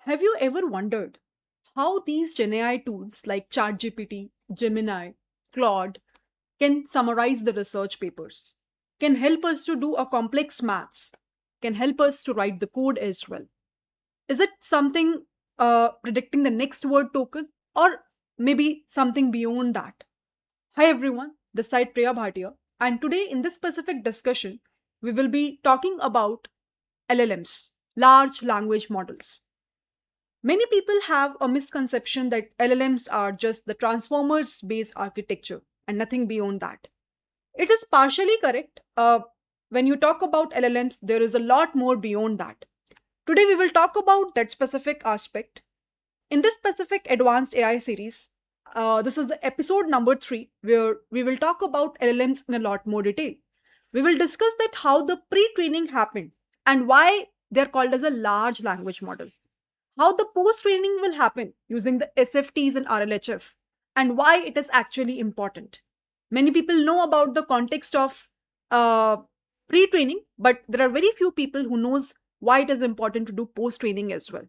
Have you ever wondered how these Gen AI tools like ChatGPT, Gemini, Claude can summarize the research papers, can help us to do a complex maths, can help us to write the code as well? Is it something predicting the next word token or maybe something beyond that? Hi everyone, this side Priya Bhatia, and today in this specific discussion, we will be talking about LLMs, large language models. Many people have a misconception that LLMs are just the transformers based architecture and nothing beyond that. It is partially correct. When you talk about LLMs, there is a lot more beyond that. Today, we will talk about that specific aspect. In this specific advanced AI series, this is the episode number 3, where we will talk about LLMs in a lot more detail. We will discuss that how the pre-training happened and why they're called as a large language model, how the post training will happen using the SFTs and RLHF, and why it is actually important. Many people know about the context of uh, pre training, but there are very few people who knows why it is important to do post training as well.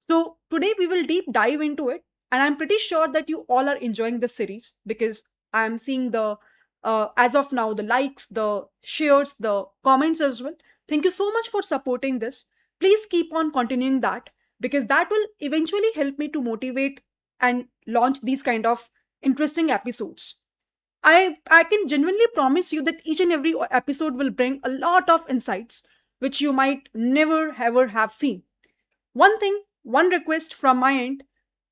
So today we will deep dive into it, and I'm pretty sure that you all are enjoying this series because I'm seeing the as of now the likes, the shares, the comments as well. Thank you so much for supporting this. Please keep on continuing that because that will eventually help me to motivate and launch these kind of interesting episodes. I can genuinely promise you that each and every episode will bring a lot of insights which you might never ever have seen. One thing, one request from my end,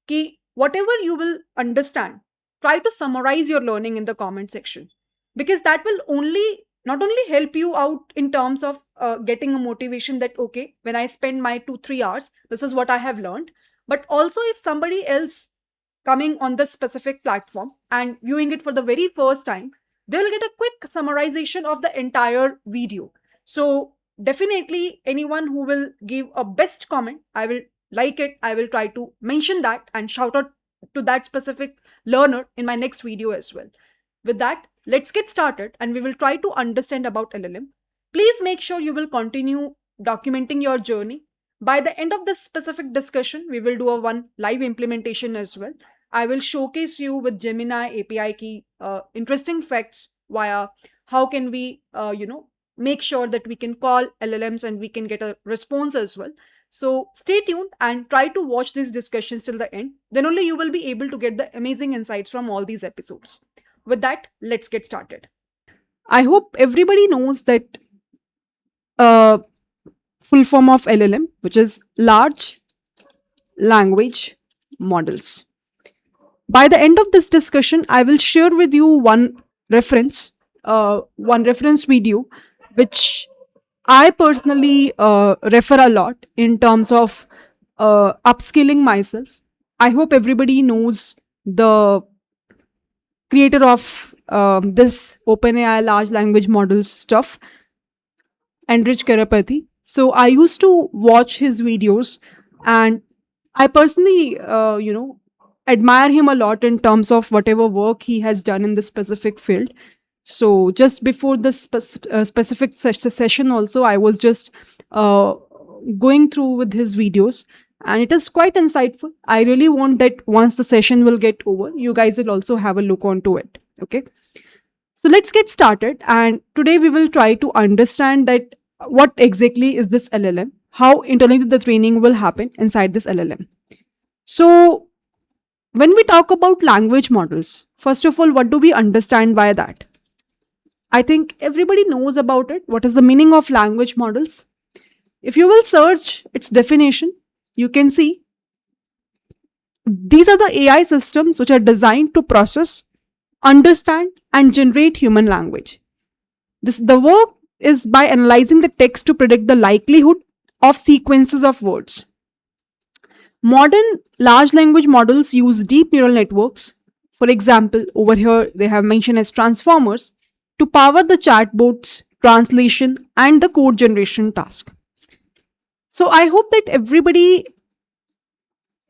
ki whatever you will understand, try to summarize your learning in the comment section because that will only not only help you out in terms of getting a motivation that okay, when I spend my 2 3 hours, this is what I have learned, but also if somebody else coming on this specific platform and viewing it for the very first time, they will get a quick summarization of the entire video. So definitely anyone who will give a best comment, I will like it. I will try to mention that and shout out to that specific learner in my next video as well. With that, let's get started and we will try to understand about LLM. Please make sure you will continue documenting your journey. By the end of this specific discussion, we will do a one live implementation as well. I will showcase you with Gemini API key interesting facts via how can we make sure that we can call LLMs and we can get a response as well. So stay tuned and try to watch these discussions till the end. Then only you will be able to get the amazing insights from all these episodes. With that, let's get started. I hope everybody knows that uh, full form of LLM, which is large language models. By the end of this discussion, I will share with you one reference video, which I personally refer a lot in terms of upskilling myself. I hope everybody knows the creator of this OpenAI large language models stuff, Enrich Karapathy. So I used to watch his videos, and I personally, admire him a lot in terms of whatever work he has done in this specific field. So just before this specific session, also I was just uh, going through with his videos, and it is quite insightful. I really want that once the session will get over, you guys will also have a look onto it. Okay. So let's get started. And today we will try to understand that what exactly is this LLM, how internally the training will happen inside this LLM. So when we talk about language models, first of all, what do we understand by that? I think everybody knows about it. What is the meaning of language models? If you will search its definition, you can see these are the AI systems which are designed to process, understand, and generate human language. The work is by analyzing the text to predict the likelihood of sequences of words. Modern large language models use deep neural networks. For example, over here they have mentioned as transformers to power the chatbots, translation, and the code generation task. So I hope that everybody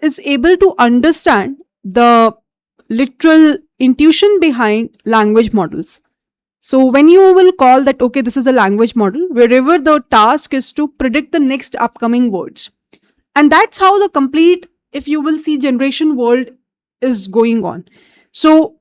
is able to understand the literal intuition behind language models. So when you will call that, okay, this is a language model, wherever the task is to predict the next upcoming words. And that's how the complete, if you will see, generation world is going on. So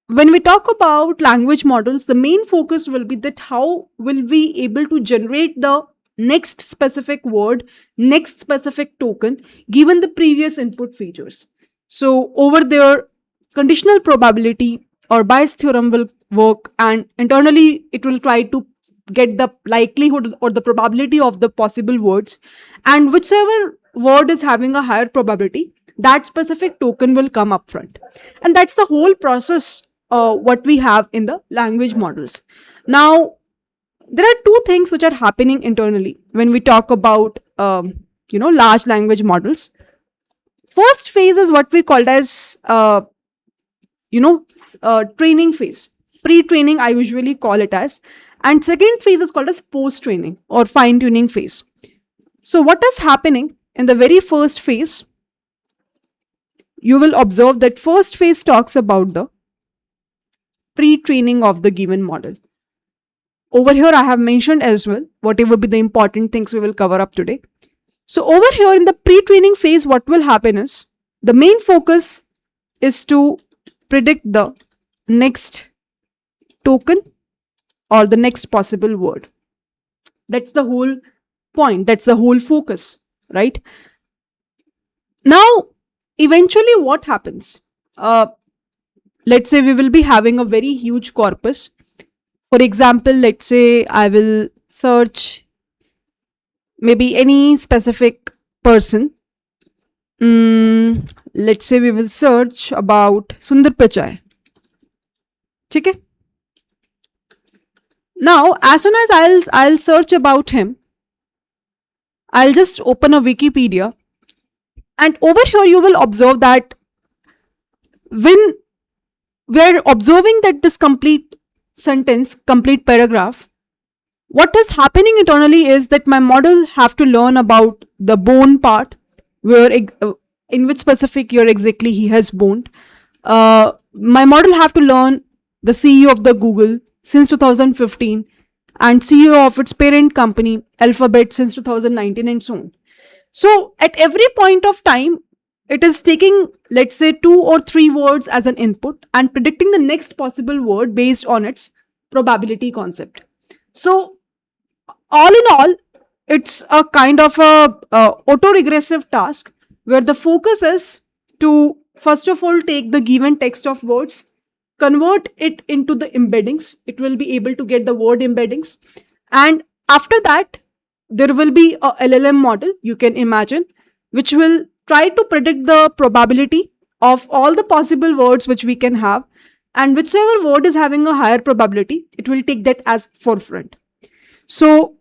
when we talk about language models, the main focus will be that how will we able to generate the next specific word, next specific token, given the previous input features. So over there, conditional probability or Bayes theorem will work, and internally it will try to get the likelihood or the probability of the possible words, and whichever word is having a higher probability, that specific token will come up front. And that's the whole process what we have in the language models. Now there are two things which are happening internally when we talk about large language models. First phase is what we called as you know training phase, pre-training I usually call it as, and second phase is called as post-training or fine-tuning phase. So what is happening in the very first phase? You will observe that first phase talks about the pre-training of the given model. Over here I have mentioned as well whatever be the important things we will cover up today. So over here in the pre-training phase, what will happen is the main focus is to predict the next token or the next possible word. That's the whole point, that's the whole focus, right? Now eventually what happens, let's say we will be having a very huge corpus. For example, let's say I will search maybe any specific person. Let's say we will search about Sundar Pichai. Okay. Now, as soon as I'll search about him, I'll just open a Wikipedia, and over here you will observe that when we're observing that this complete sentence, complete paragraph, what is happening internally is that my model have to learn about the bone part, where in which specific year exactly he has boned. My model have to learn the CEO of the Google since 2015 and CEO of its parent company Alphabet since 2019 and so on. So at every point of time, it is taking, let's say, 2 or 3 words as an input and predicting the next possible word based on its probability concept. So all in all, it's a kind of a auto-regressive task where the focus is to first of all take the given text of words, convert it into the embeddings. It will be able to get the word embeddings, and after that there will be a LLM model, you can imagine, which will try to predict the probability of all the possible words which we can have, and whichever word is having a higher probability, it will take that as forefront. So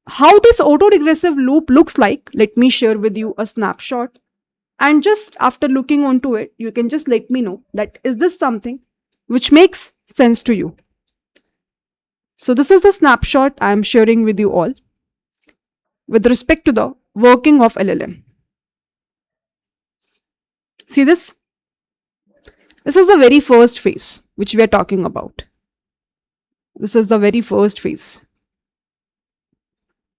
how this auto-regressive loop looks like, let me share with you a snapshot. And just after looking onto it, you can just let me know that is this something which makes sense to you. So this is the snapshot I am sharing with you all with respect to the working of LLM. See this? This is the very first phase which we are talking about. This is the very first phase,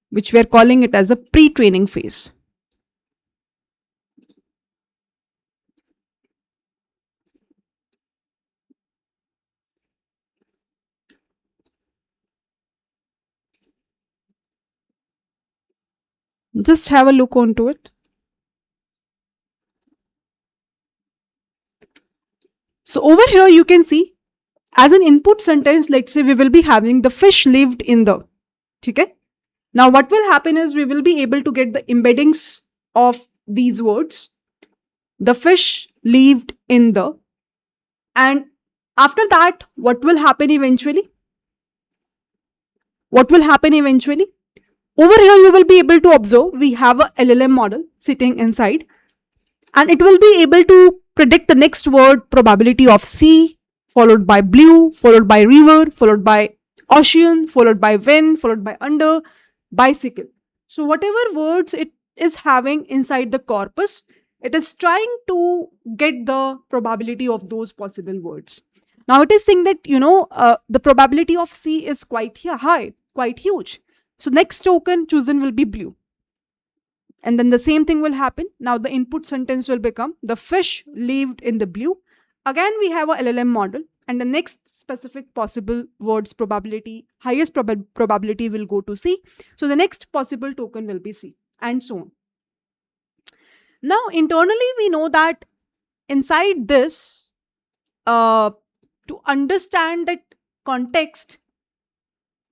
which we are calling it as a pre-training phase. Just have a look onto it. So over here you can see as an input sentence, let's say we will be having the fish lived in the. Okay. Now what will happen is we will be able to get the embeddings of these words. The fish lived in the, and after that what will happen eventually? What will happen eventually? Over here you will be able to observe we have a LLM model sitting inside, and it will be able to predict the next word probability of sea, followed by blue, followed by river, followed by ocean, followed by wind, followed by under, bicycle. So whatever words it is having inside the corpus, it is trying to get the probability of those possible words. Now it is saying that the probability of C is quite high, quite huge. So next token chosen will be blue. And then the same thing will happen. Now the input sentence will become the fish lived in the blue. Again, we have a LLM model, and the next specific possible words probability, highest probability will go to C. So the next possible token will be C, and so on. Now, internally, we know that inside this, to understand that context,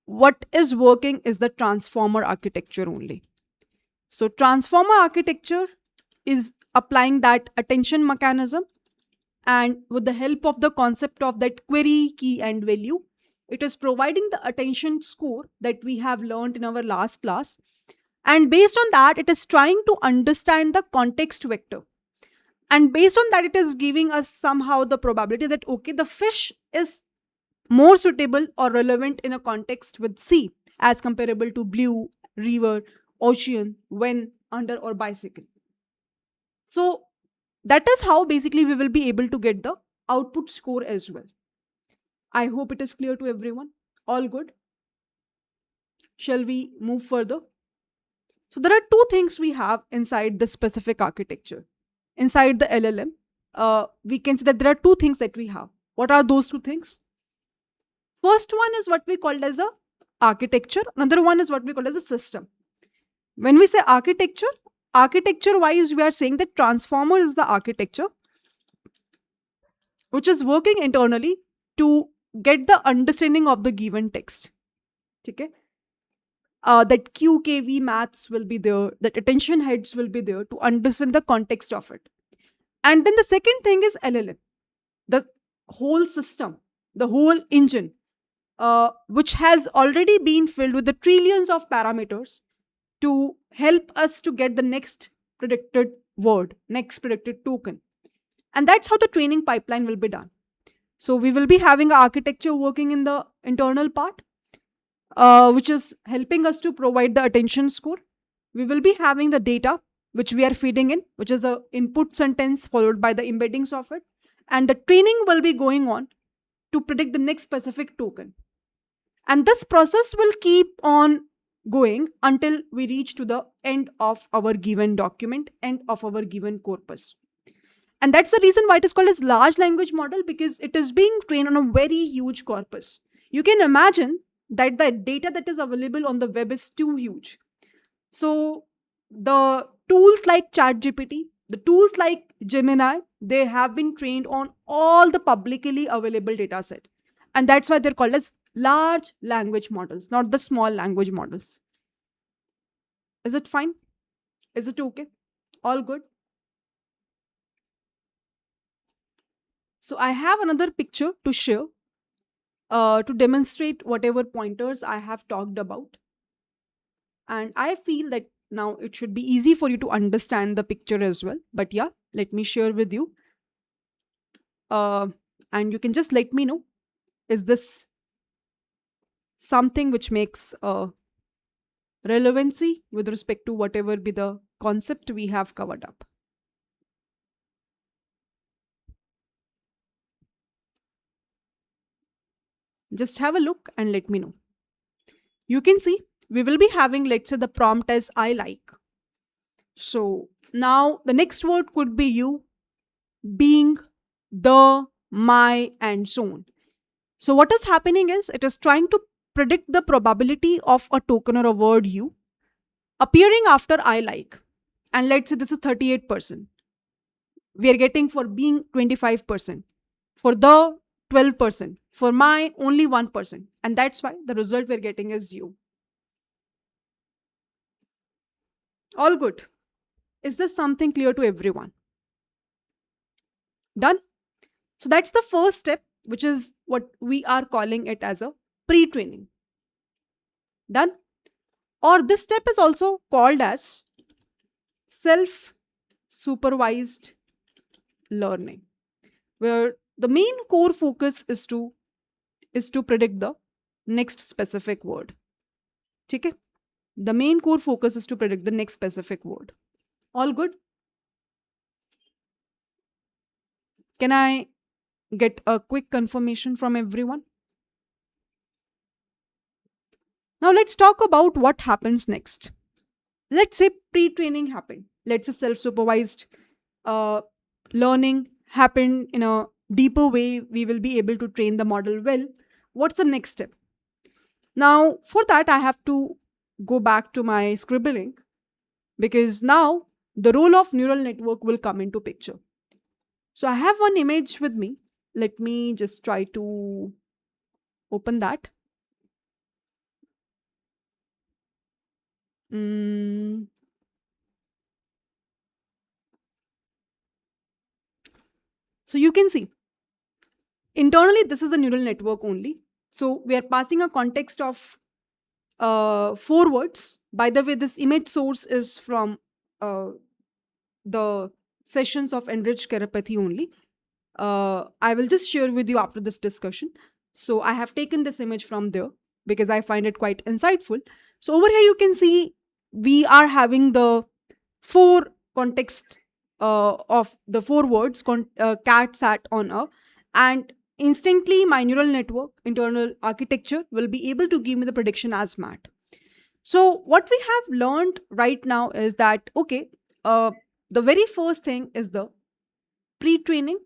what is working is the transformer architecture only. So transformer architecture is applying that attention mechanism, and with the help of the concept of that query, key and value, it is providing the attention score that we have learned in our last class. And based on that, it is trying to understand the context vector. And based on that, it is giving us somehow the probability that, okay, the fish is more suitable or relevant in a context with sea as comparable to blue, river, ocean, when, under, or bicycle. So that is how basically we will be able to get the output score as well. I hope it is clear to everyone. All good? Shall we move further? So there are two things we have inside this specific architecture. Inside the LLM, we can see that there are two things that we have. What are those two things? First one is what we call as a architecture. Another one is what we call as a system. When we say architecture, architecture wise, we are saying that transformer is the architecture which is working internally to get the understanding of the given text. Okay? That QKV maths will be there, that attention heads will be there to understand the context of it. And then the second thing is LLM, the whole system, the whole engine, which has already been filled with the trillions of parameters to help us to get the next predicted word, next predicted token. And that's how the training pipeline will be done. So we will be having an architecture working in the internal part, which is helping us to provide the attention score. We will be having the data, which we are feeding in, which is a input sentence followed by the embeddings of it. And the training will be going on to predict the next specific token. And this process will keep on going until we reach to the end of our given document, end of our given corpus. And that's the reason why it is called as large language model, because it is being trained on a very huge corpus. You can imagine that the data that is available on the web is too huge. So the tools like ChatGPT, the tools like Gemini, they have been trained on all the publicly available data set. And that's why they're called as large language models, not the small language models. Is it fine? Is it okay? All good? So I have another picture to share to demonstrate whatever pointers I have talked about. And I feel that now it should be easy for you to understand the picture as well. But yeah, let me share with you. And you can just let me know, is this something which makes relevancy with respect to whatever be the concept we have covered up. Just have a look and let me know. You can see we will be having, let's say, the prompt as I like. So now the next word could be you, being, the, my, and so on. So what is happening is it is trying to predict the probability of a token or a word you appearing after I like. And let's say this is 38%. We are getting for being 25%. For the 12%. For my only 1%. And that's why the result we're getting is you. All good. Is this something clear to everyone? Done? So that's the first step, which is what we are calling it as a pre-training. Done? Or this step is also called as self-supervised learning, where the main core focus is to predict the next specific word. Okay? The main core focus is to predict the next specific word. All good? Can I get a quick confirmation from everyone? Now let's talk about what happens next. Let's say pre-training happened. Let's say self-supervised uh, learning happened in a deeper way. We will be able to train the model well. What's the next step? Now, for that, I have to go back to my scribbling, because now the role of neural network will come into picture. So I have one image with me. Let me just try to open that. Mm, so you can see internally this is a neural network only. So we are passing a context of 4 words. By the way, this image source is from uh, the sessions of enriched chiropathy only. I will just share with you after this discussion. So I have taken this image from there because I find it quite insightful. So over here you can see we are having the 4 context of the 4 words. Cat sat on a, and instantly my neural network internal architecture will be able to give me the prediction as mat. So what we have learned right now is that okay, the very first thing is the pre-training,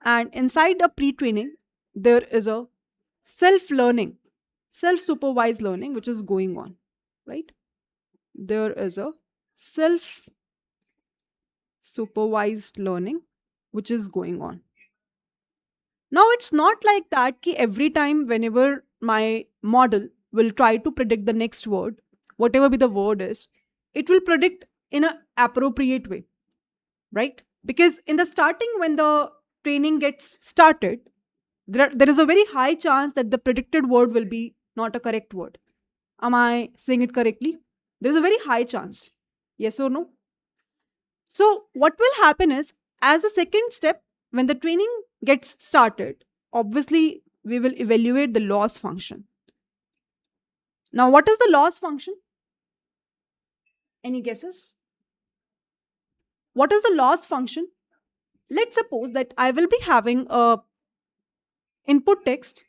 and inside the pre-training there is a self-learning, self-supervised learning which is going on, right? There is a self-supervised learning which is going on. Now it's not like that ki every time whenever my model will try to predict the next word, whatever be the word is, it will predict in an appropriate way, right? Because in the starting, when the training gets started, there is a very high chance that the predicted word will be not a correct word. Am I saying it correctly? There's a very high chance. Yes or no? So, what will happen is, as the second step, when the training gets started, obviously we will evaluate the loss function. Now, what is the loss function? Any guesses? What is the loss function? Let's suppose that I will be having a input text.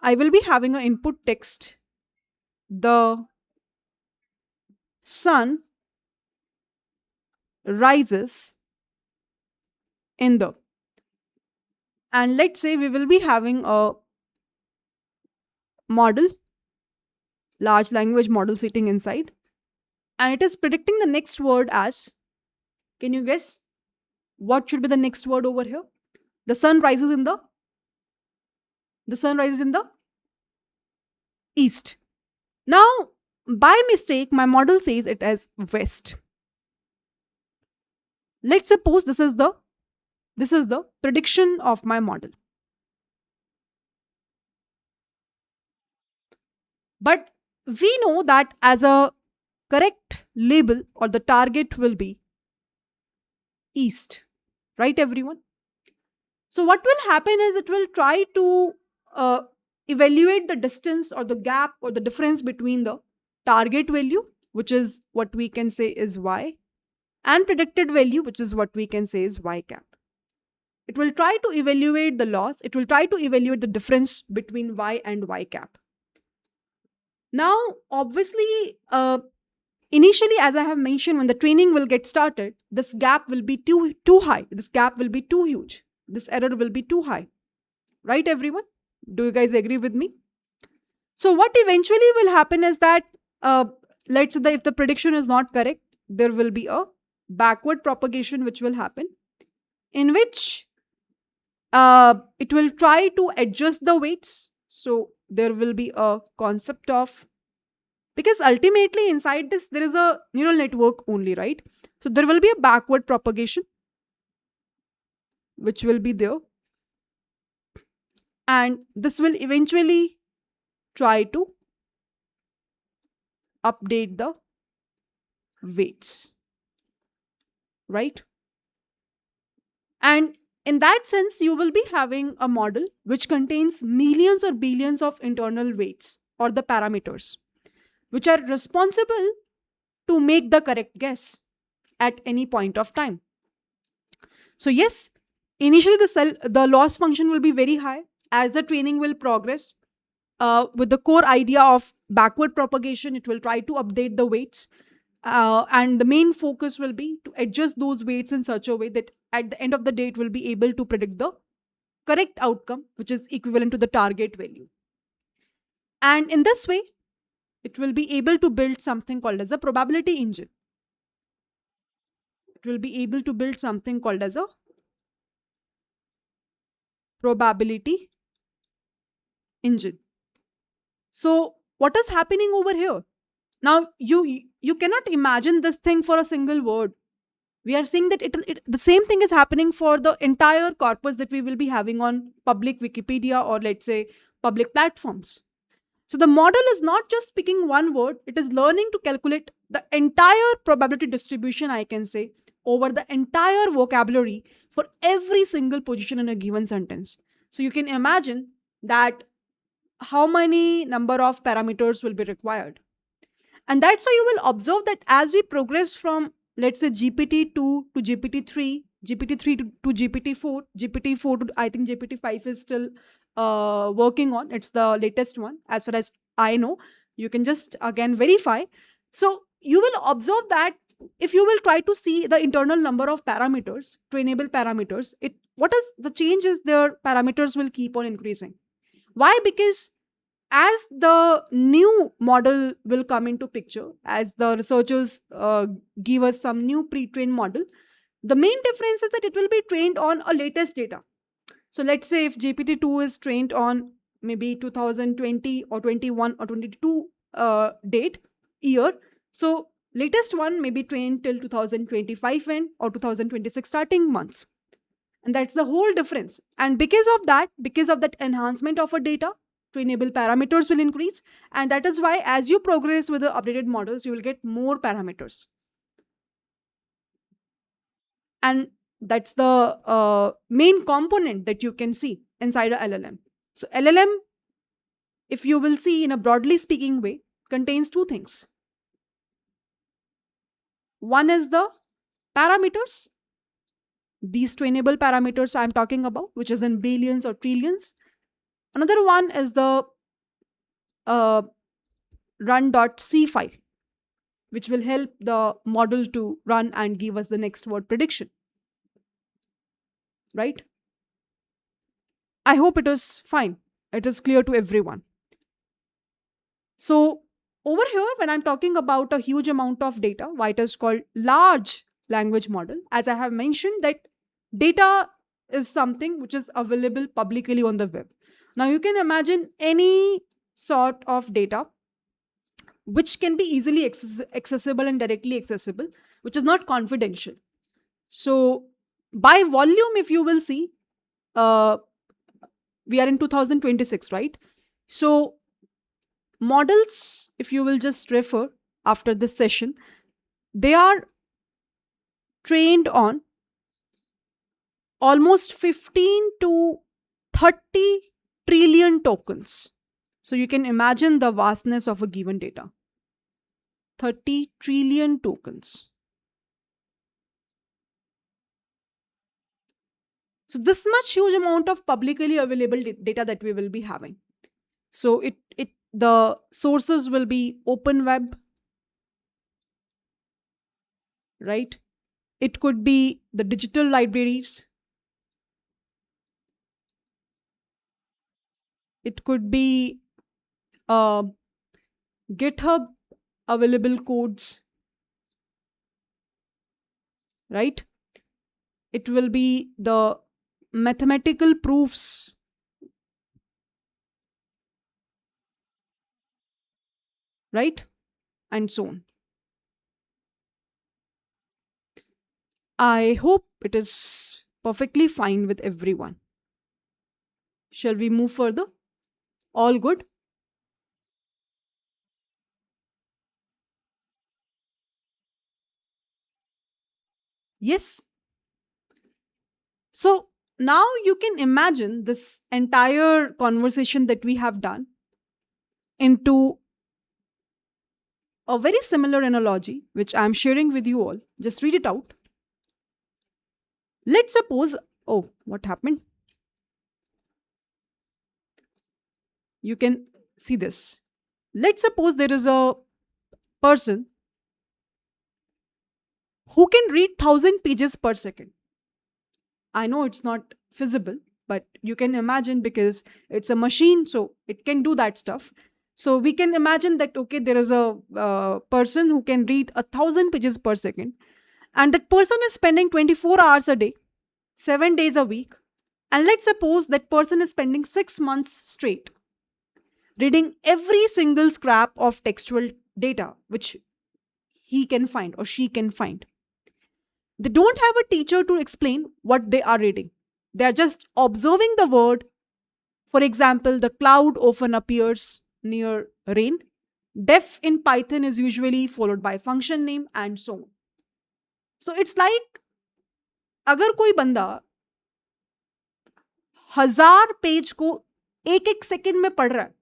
I will be having an input text. The sun rises in the, and let's say we will be having a model, large language model sitting inside, and it is predicting the next word as, can you guess what should be the next word over here? The sun rises in the sun rises in the east. Now, by mistake, my model says it as west. Let's suppose this is the prediction of my model. But we know that as a correct label or the target will be east, right, everyone? So, what will happen is it will try to uh, evaluate the distance or the gap or the difference between the target value, which is what we can say is y, and predicted value, which is what we can say is y cap. It will try to evaluate the loss, it will try to evaluate the difference between y and y cap. Now, obviously, initially, as I have mentioned, when the training will get started, this gap will be too high. This gap will be too huge. This error will be too high. Right, everyone? Do you guys agree with me? So, what eventually will happen is that, uh, let's say that if the prediction is not correct, there will be a backward propagation which will happen, in which it will try to adjust the weights. So, there will be a concept of, because ultimately inside this there is a neural network only, right? So there will be a backward propagation which will be there, and this will eventually try to update the weights, right? And in that sense you will be having a model which contains millions or billions of internal weights or the parameters which are responsible to make the correct guess at any point of time. So yes, initially the loss function will be very high. As the training will progress, with the core idea of backward propagation. It will try to update the weights. And the main focus will be to adjust those weights in such a way that at the end of the day, it will be able to predict the correct outcome, which is equivalent to the target value. And in this way, it will be able to build something called as a probability engine. It will be able to build something called as a probability engine. So what is happening over here? Now you cannot imagine this thing for a single word. We are seeing that the same thing is happening for the entire corpus that we will be having on public Wikipedia, or let's say public platforms. So the model is not just picking one word, it is learning to calculate the entire probability distribution, I can say, over the entire vocabulary for every single position in a given sentence. So you can imagine that how many number of parameters will be required. And that's why you will observe that as we progress from, let's say, GPT-2 to GPT-3, GPT-3 to GPT-4, GPT-4 to, I think GPT-5 is still working on. It's the latest one, as far as I know. You can just again verify. So you will observe that if you will try to see the internal number of parameters, trainable parameters, what is the change is their parameters will keep on increasing. Why? Because as the new model will come into picture, as the researchers give us some new pre-trained model, the main difference is that it will be trained on a latest data. So let's say if GPT-2 is trained on maybe 2020 or 21 or 22 date year, so latest one may be trained till 2025 end or 2026 starting months. And that's the whole difference. And because of that enhancement of a data, trainable parameters will increase. And that is why as you progress with the updated models, you will get more parameters. And that's the main component that you can see inside a LLM. So LLM, if you will see in a broadly speaking way, contains two things. One is the parameters, these trainable parameters I'm talking about, which is in billions or trillions. Another one is the run.c file, which will help the model to run and give us the next word prediction. Right? I hope it is fine. It is clear to everyone. So over here, when I'm talking about a huge amount of data, why it is called large language model, as I have mentioned that data is something which is available publicly on the web. Now you can imagine any sort of data which can be easily accessible and directly accessible, which is not confidential. So by volume, if you will see, uh, we are in 2026, right? So models, if you will just refer after this session, they are trained on almost 15 to 30 trillion tokens. So you can imagine the vastness of a given data. 30 trillion tokens. So this much huge amount of publicly available data that we will be having. So the sources will be open web, right? It could be the digital libraries. It could be uh, GitHub available codes, right? It will be the mathematical proofs, right? And so on. I hope it is perfectly fine with everyone. Shall we move further? All good? Yes. So now you can imagine this entire conversation that we have done into a very similar analogy, which I'm sharing with you all. Just read it out. Let's suppose, oh, what happened? You can see this. Let's suppose there is a person who can read 1,000 pages per second. I know it's not feasible, but you can imagine because it's a machine, so it can do that stuff. So we can imagine that, okay, there is a person who can read 1,000 pages per second, and that person is spending 24 hours a day, 7 days a week. And let's suppose that person is spending 6 months straight reading every single scrap of textual data which he can find or she can find. They don't have a teacher to explain what they are reading. They are just observing the word. For example, the cloud often appears near rain. Def in Python is usually followed by function name and so on. So it's like अगर कोई बंदा 1,000 page को एक एक second में पढ़ रहा है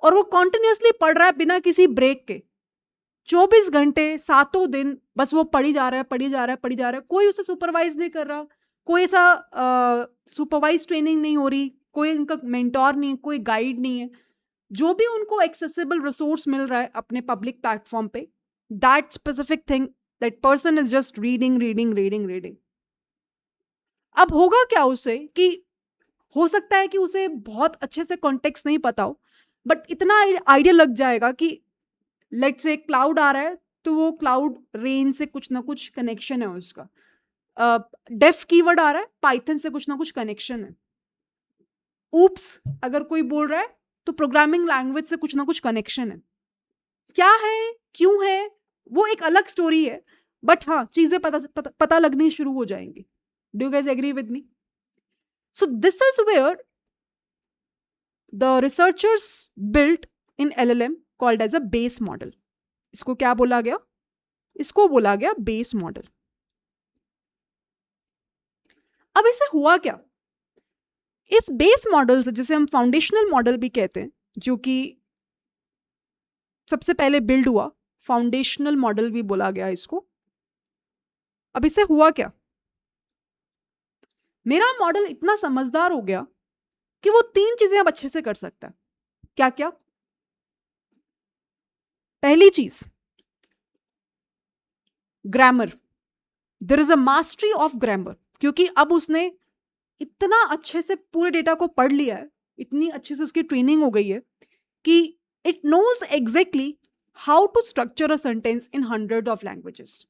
और वो कॉन्टिन्यूसली पढ़ रहा है बिना किसी ब्रेक के, 24 घंटे 7 दिन बस वो पढ़ी जा रहा है, पढ़ी जा रहा है, पढ़ी जा रहा है, कोई उसे सुपरवाइज नहीं कर रहा, कोई ऐसा सुपरवाइज ट्रेनिंग नहीं हो रही, कोई उनका मेंटोर नहीं है, कोई गाइड नहीं है, जो भी उनको एक्सेसिबल रिसोर्स मिल रहा है अपने पब्लिक प्लेटफॉर्म पे, that specific thing, that person is just reading reading reading reading. अब होगा क्या उससे कि हो सकता है कि उसे बहुत अच्छे से कॉन्टेक्स्ट नहीं पता हो, बट इतना आइडिया लग जाएगा कि लेट्स से क्लाउड आ रहा है तो वो क्लाउड रेन से कुछ ना कुछ कनेक्शन है उसका. डेफ कीवर्ड आ रहा है, पाइथन से कुछ ना कुछ कनेक्शन है. ऊप्स अगर कोई बोल रहा है तो प्रोग्रामिंग लैंग्वेज से कुछ ना कुछ कनेक्शन है. क्या है, क्यों है, वो एक अलग स्टोरी है, बट हाँ चीजें पता लगनी शुरू हो जाएंगी. Do you guys agree with me? So this is where the researchers built in LLM called as a base model. इसको क्या बोला गया? इसको बोला गया बेस मॉडल. अब इसे हुआ क्या? इस बेस मॉडल से, जिसे हम फाउंडेशनल मॉडल भी कहते हैं, जो कि सबसे पहले बिल्ड हुआ, फाउंडेशनल मॉडल भी बोला गया इसको. अब इसे हुआ क्या? मेरा मॉडल इतना समझदार हो गया कि वो 3 चीजें अब अच्छे से कर सकता है. क्या क्या? पहली चीज, grammar. There is a mastery of grammar, क्योंकि अब उसने इतना अच्छे से पूरे डेटा को पढ़ लिया है, इतनी अच्छे से उसकी ट्रेनिंग हो गई है कि it knows exactly how to structure a sentence in 100 of languages.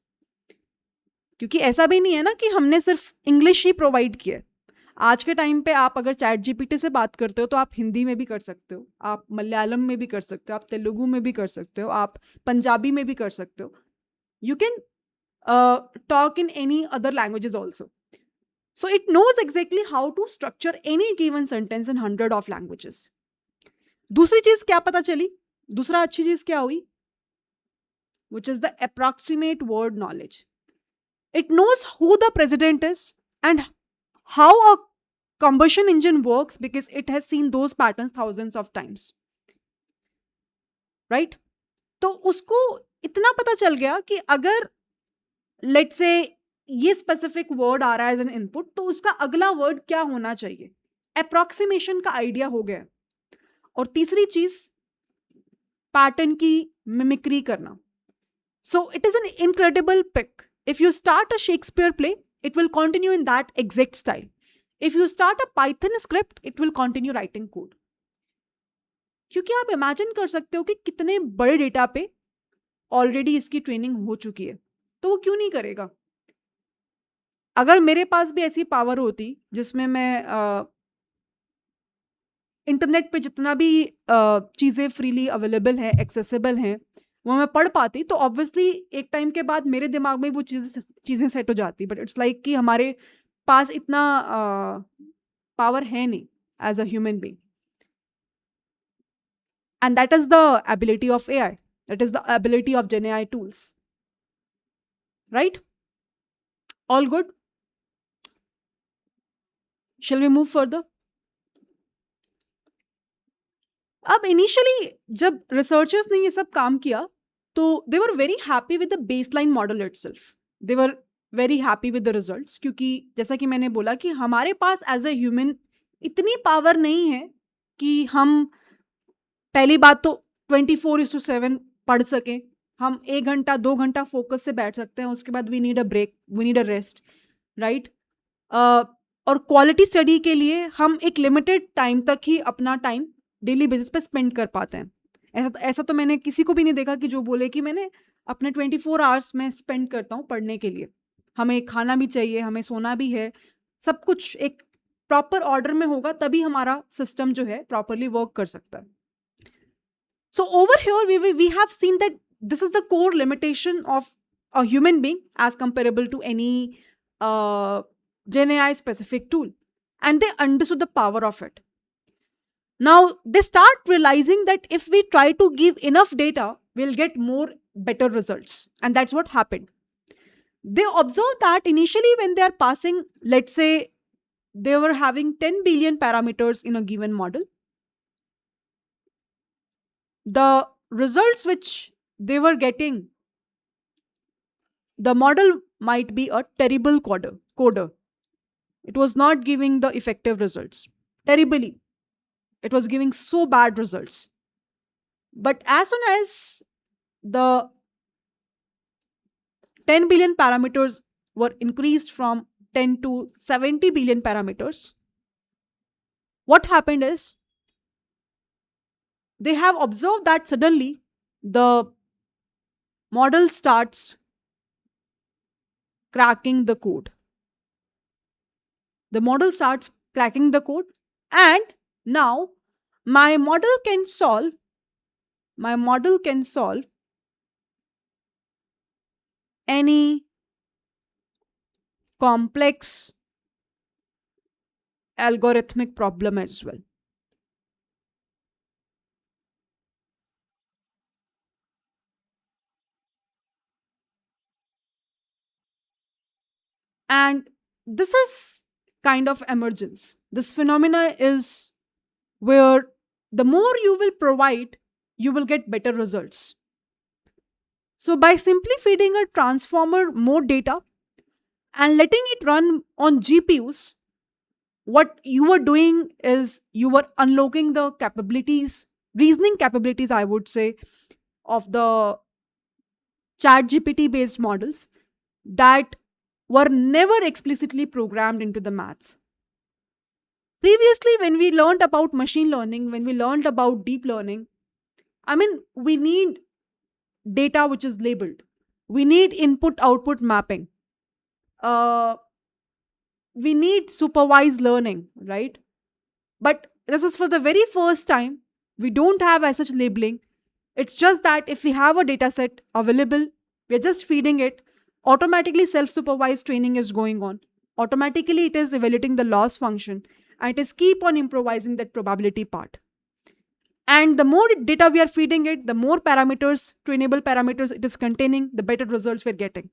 क्योंकि ऐसा भी नहीं है ना कि हमने सिर्फ इंग्लिश ही प्रोवाइड किया है. आज के टाइम पे आप अगर चैट जीपीटी से बात करते हो तो आप हिंदी में भी कर सकते हो, आप मलयालम में भी कर सकते हो, आप तेलुगु में भी कर सकते हो, आप पंजाबी में भी कर सकते हो. You can talk in any other languages also. So it knows exactly how to structure any given sentence in 100 of languages. दूसरी चीज क्या पता चली? दूसरा अच्छी चीज क्या हुई? Which is the approximate word knowledge. It knows who the president is and how a combustion engine works because it has seen those patterns thousands of times. Right? तो उसको इतना पता चल गया कि अगर let's say ये specific word आ रहा है as an input, तो उसका अगला word क्या होना चाहिए. Approximation का आइडिया हो गया. और तीसरी चीज, पैटर्न की मिमिक्री करना. So it is an incredible pick. If you start a Shakespeare play, it will continue in that exact style. If you start a Python script, it will continue writing code. क्योंकि आप imagine कर सकते हो कि कितने बड़े data पे already इसकी ट्रेनिंग हो चुकी है, तो वो क्यों नहीं करेगा? अगर मेरे पास भी ऐसी पावर होती जिसमें मैं इंटरनेट पे जितना भी चीज़ें फ्रीली अवेलेबल हैं, एक्सेसिबल हैं, वो मैं पढ़ पाती, तो ऑब्वियसली एक टाइम के बाद मेरे दिमाग में वो चीज़ें सेट हो जाती. बट इट्स लाइक कि हमारे पास इतना पावर है नहीं as a human being. And that is the ability of AI. That is the ability of Gen AI tools. Right? All good? Shall we move further? अब initially जब researchers ने ये सब काम किया तो they were very happy with the baseline model itself. They were very happy with the results, क्योंकि जैसा कि मैंने बोला कि हमारे पास एज अ ह्यूमन इतनी पावर नहीं है कि हम पहली बात तो 24:7 पढ़ सकें, हम 1 घंटा 2 घंटा फोकस से बैठ सकते हैं, उसके बाद we need a break, we need a rest, right. और क्वालिटी स्टडी के लिए हम एक लिमिटेड टाइम तक ही अपना टाइम डेली बेसिस पे स्पेंड कर पाते हैं। ऐसा तो मैंने किसी को भी नहीं देखा कि जो बोले कि मैंने अपने 24 आवर्स में स्पेंड करता हूँ पढ़ने के लिए। हमें खाना भी चाहिए, हमें सोना भी है, सब कुछ एक प्रॉपर ऑर्डर में होगा तभी हमारा सिस्टम जो है प्रॉपरली वर्क कर सकता है। So over here, we have seen that this is the core limitation of a human being as comparable to any Gen AI specific tool. And they understood the power of it. Now they start realizing that if we try to give enough data, we'll get more better results. And that's what happened. They observed that initially when they are passing, let's say they were having 10 billion parameters in a given model, the results which they were getting, the model might be a terrible coder. It was not giving the effective results. Terribly. It was giving so bad results. But as soon as the 10 billion parameters were increased from 10 to 70 billion parameters, what happened is they have observed that suddenly the model starts cracking the code. The model starts cracking the code, and now my model can solve any complex algorithmic problem as well. And this is kind of emergence. This phenomena is where the more you will provide, you will get better results. So, by simply feeding a transformer more data and letting it run on GPUs, what you were doing is you were unlocking the capabilities, reasoning capabilities, I would say, of the chat GPT based models that were never explicitly programmed into the maths. Previously, when we learned about machine learning, when we learned about deep learning, I mean, we need data which is labeled. We need input output mapping. Uh, we need supervised learning, right? But this is for the very first time. We don't have as such labeling. It's just that if we have a data set available, we're just feeding it, automatically self supervised training is going on. Automatically, it is evaluating the loss function and it is keep on improvising that probability part. And the more data we are feeding it, the more parameters, trainable parameters it is containing, the better results we're getting.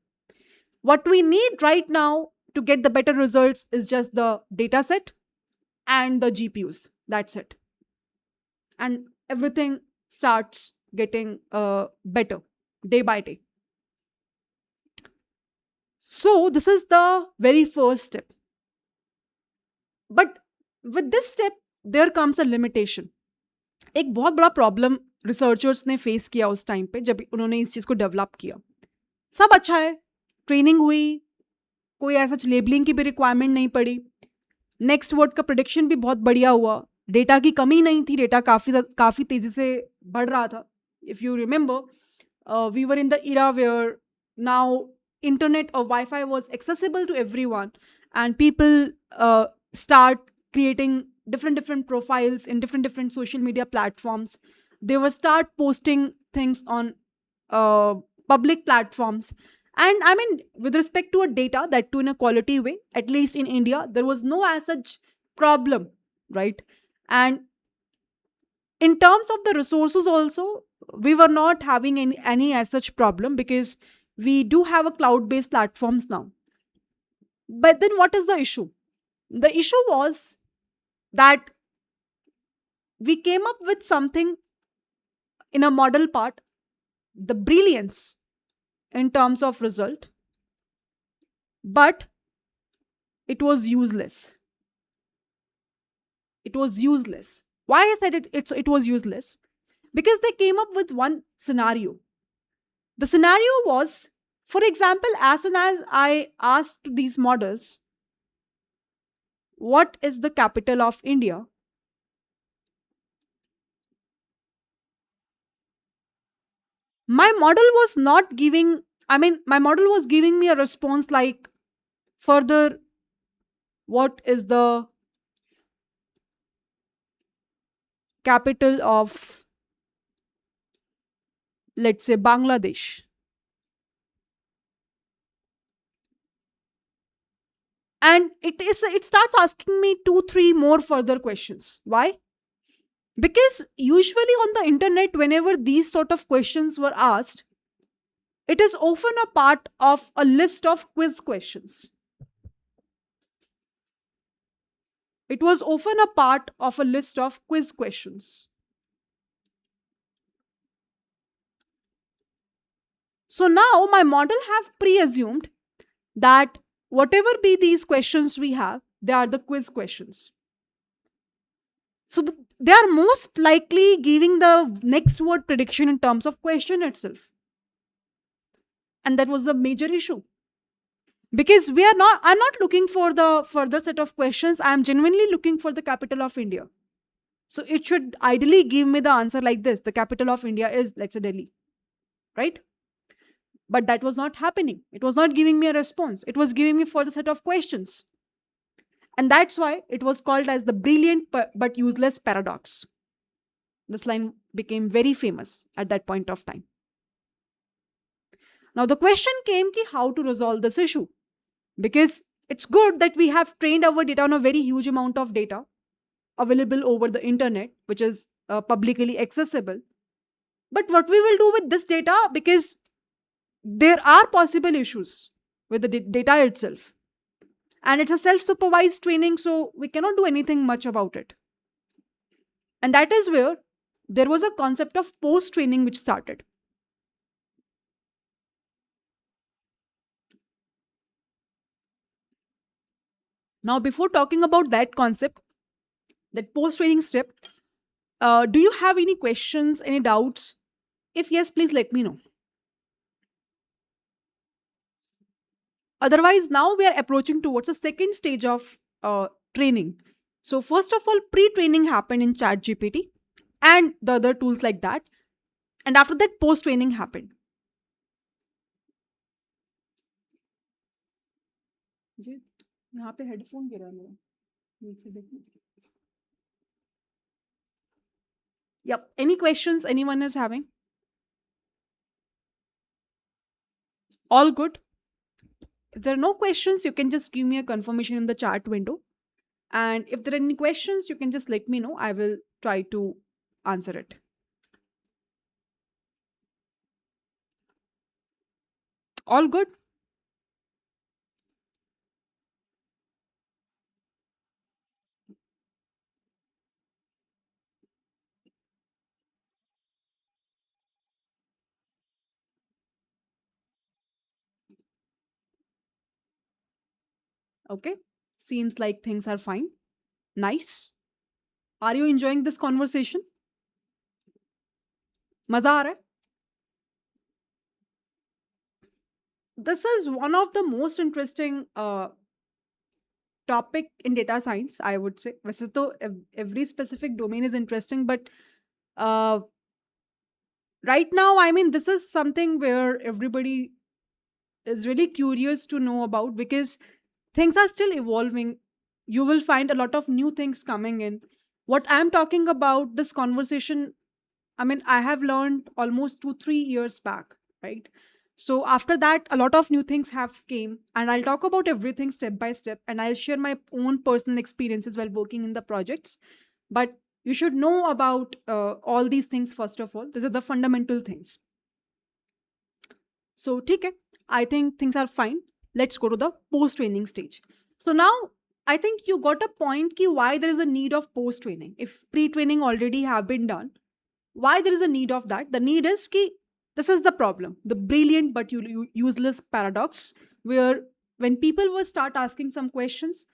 What we need right now to get the better results is just the data set and the GPUs. That's it. And everything starts getting better day by day. So, this is the very first step. But with this step, there comes a limitation. एक बहुत बड़ा problem researchers ने face किया उस time पे जब उन्होंने इस चीज़ को डेवलप किया। सब अच्छा है, ट्रेनिंग हुई, कोई ऐसा लेबलिंग की भी रिक्वायरमेंट नहीं पड़ी, नेक्स्ट वर्ड का प्रोडिक्शन भी बहुत बढ़िया हुआ, डेटा की कमी नहीं थी, डेटा काफ़ी तेज़ी से बढ़ रहा था। If you remember we were in the era where now internet or Wi-Fi was accessible to everyone, and people start creating different profiles in different social media platforms. They will start posting things on uh, public platforms, and I mean, with respect to a data, that too in a quality way, at least in India there was no as such problem, right? And in terms of the resources also, we were not having any as such problem because we do have a cloud based platforms now. But then what is the issue? The issue was that we came up with something in a model part, the brilliance in terms of result, but it was useless. It was useless. Why I said it was useless? because they came up with one scenario. The scenario was, for example, as soon as I asked these models, what is the capital of India? My model was not giving, my model was giving me a response like, further, what is the capital of, let's say, Bangladesh? And it starts asking me two, three more further questions. Why? Because usually on the internet, whenever these sort of questions were asked, it is often a part of a list of quiz questions. It was often a part of a list of quiz questions. So now my model have pre-assumed that whatever be these questions we have, they are the quiz questions. So they are most likely giving the next word prediction in terms of question itself. And that was the major issue. Because I'm not looking for the further set of questions. I am genuinely looking for the capital of India. So it should ideally give me the answer like this. The capital of India is, let's say, Delhi, right? But that was not happening. It was not giving me a response. It was giving me further set of questions. And that's why it was called as the brilliant but useless paradox. This line became very famous at that point of time. Now the question came ki how to resolve this issue. Because it's good that we have trained our data on a very huge amount of data available over the internet, which is publicly accessible. But what we will do with this data, because there are possible issues with the data itself. And it's a self supervised training, so we cannot do anything much about it. And that is where there was a concept of post training which started. Now, before talking about that concept, that post training step, do you have any questions, any doubts? If yes, please let me know. Otherwise, now we are approaching towards the second stage of training. So, first of all, pre training happened in ChatGPT and the other tools like that. And after that, post training happened. जी यहाँ पे headphone गिरा है मेरा नीचे देखो. Yep. Any questions anyone is having? All good. If there are no questions, you can just give me a confirmation in the chat window. And if there are any questions, you can just let me know. I will try to answer it. All good? Okay. Seems like things are fine. Nice. Are you enjoying this conversation? मजा आ रहा है? This is one of the most interesting topic in data science, I would say. वैसे तो every specific domain is interesting, but uh, right now, this is something where everybody is really curious to know about because things are still evolving. You will find a lot of new things coming in. What I'm talking about, this conversation, I have learned almost 2 3 years back, right? So after that, a lot of new things have came, and I'll talk about everything step by step, and I'll share my own personal experiences while working in the projects. But you should know about all these things first of all. These are the fundamental things. So, okay, I think things are fine. Let's go to the post training stage. So now I think you got a point ki why there is a need of post training. If pre training already have been done, why there is a need of that? The need is ki this is the problem, the brilliant but useless paradox, where when people will start asking some questions,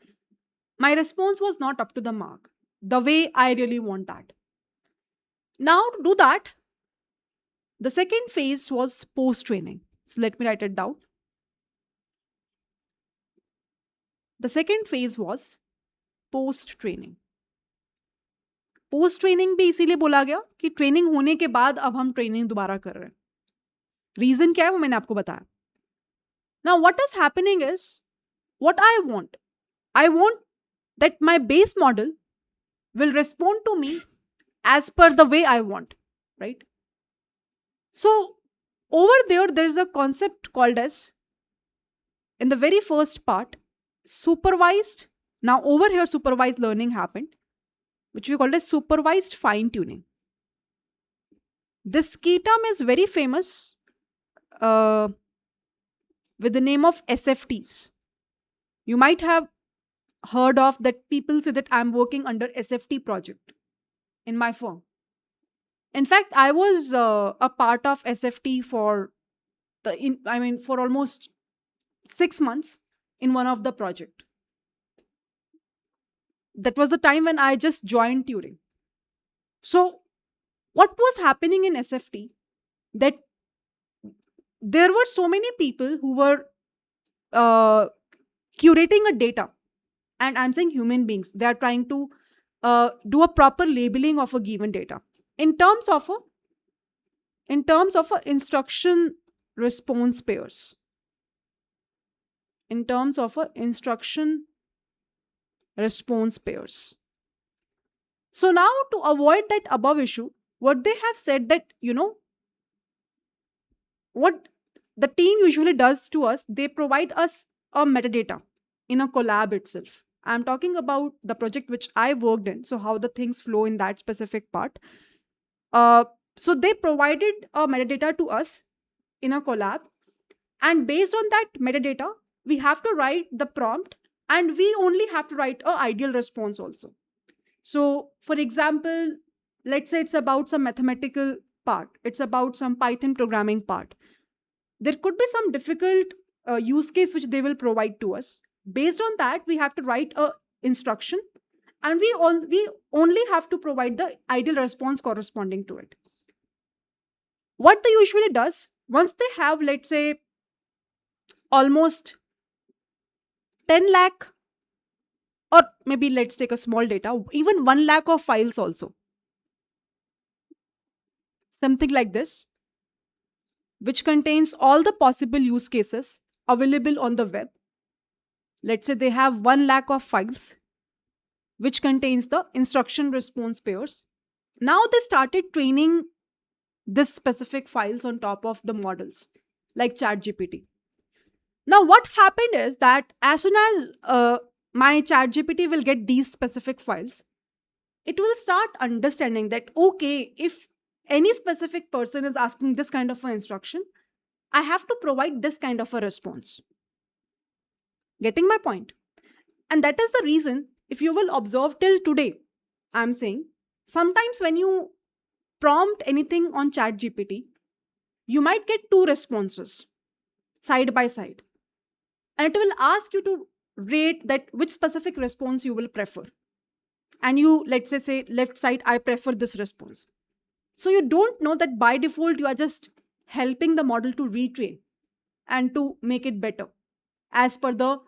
my response was not up to the mark the way I really want that. Now, to do that, the second phase was post training. So, let me write it down. The second phase was post training. Post training भी इसीलिए बोला गया कि training होने के बाद अब हम ट्रेनिंग दोबारा कर रहे हैं. रीजन क्या है वो मैंने आपको बताया. Now what is happening is what I want that my base model will respond to me as per the way I want, right? So over there is a concept called as, in the very first part, supervised. Now over here supervised learning happened, which we call as supervised fine tuning. This key term is very famous uh, with the name of SFTs. You might have heard of that. People say that I'm working under SFT project in my firm. In fact, I was a part of SFT for for almost 6 months in one of the project. That was the time when I just joined Turing. So what was happening in SFT, that there were so many people who were uh, curating a data, and I'm saying human beings. They are trying to do a proper labeling of a given data in terms of a instruction response pairs. In terms of a instruction response pairs. So now, to avoid that above issue, what they have said that, what the team usually does to us, they provide us a metadata in a collab itself. I'm talking about the project which I worked in, so how the things flow in that specific part. Uh, so they provided a metadata to us in a collab, and based on that metadata, we have to write the prompt, and we only have to write a ideal response also. So, for example, let's say it's about some mathematical part, it's about some Python programming part. There could be some difficult use case which they will provide to us. Based on that, we have to write a instruction, and we only have to provide the ideal response corresponding to it. What they usually does, once they have, let's say, almost 10 lakh, or maybe let's take a small data, even 1 lakh of files also, something like this, which contains all the possible use cases available on the web. Let's say they have 1 lakh of files, which contains the instruction response pairs. Now they started training this specific files on top of the models like ChatGPT. Now what happened is that as soon as my ChatGPT will get these specific files, it will start understanding that, okay, if any specific person is asking this kind of an instruction, I have to provide this kind of a response. Getting my point? And that is the reason, if you will observe till today, I'm saying sometimes when you prompt anything on ChatGPT, you might get two responses side by side. And it will ask you to rate that which specific response you will prefer. And you, let's say left side, I prefer this response. So you don't know that by default you are just helping the model to retrain and to make it better as per the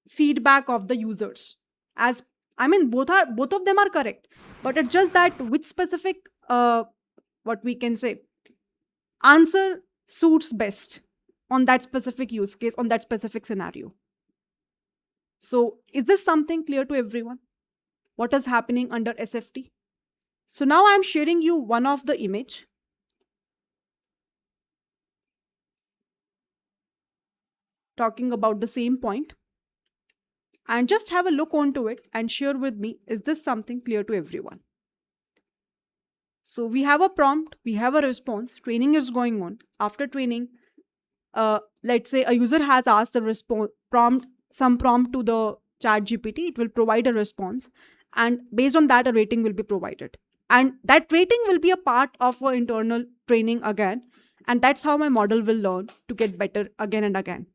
feedback of the users. As both of them are correct, but it's just that which specific what we can say answer suits best on that specific use case, on that specific scenario. So is this something clear to everyone, what is happening under SFT? So now I'm sharing you one of the image talking about the same point, and just have a look onto it and share with me, is this something clear to everyone? So we have a prompt, we have a response, training is going on. After training, let's say a user has asked the prompt to the chat GPT, it will provide a response, and based on that a rating will be provided, and that rating will be a part of our internal training again, and that's how my model will learn to get better again and again.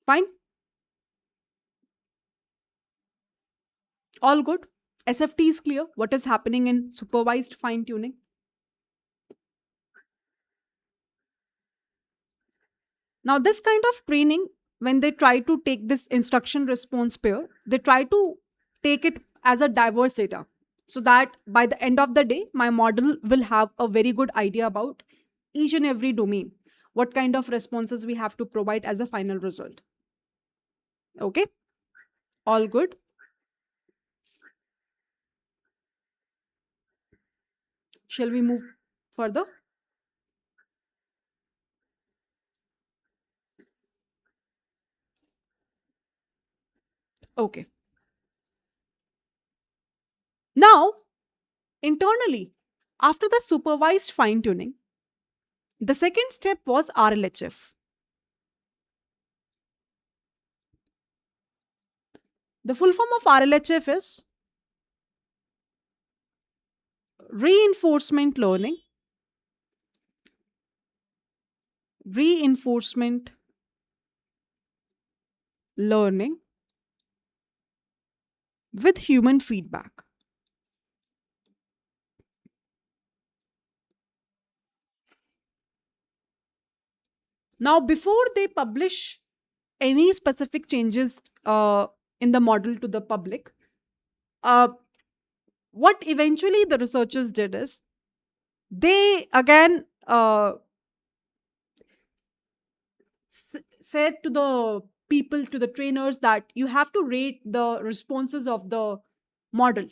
Fine. All good. SFT is clear. What is happening in supervised fine tuning? Now, this kind of training, when they try to take this instruction response pair, they try to take it as a diverse data, so that by the end of the day, my model will have a very good idea about each and every domain, what kind of responses we have to provide as a final result. Okay, all good. Shall we move further? Okay. Now, internally, after the supervised fine tuning, the second step was RLHF. The full form of RLHF is reinforcement learning, reinforcement learning with human feedback. Now, before they publish any specific changes in the model to the public, uh, what eventually the researchers did is they again said to the people, to the trainers, that you have to rate the responses of the model.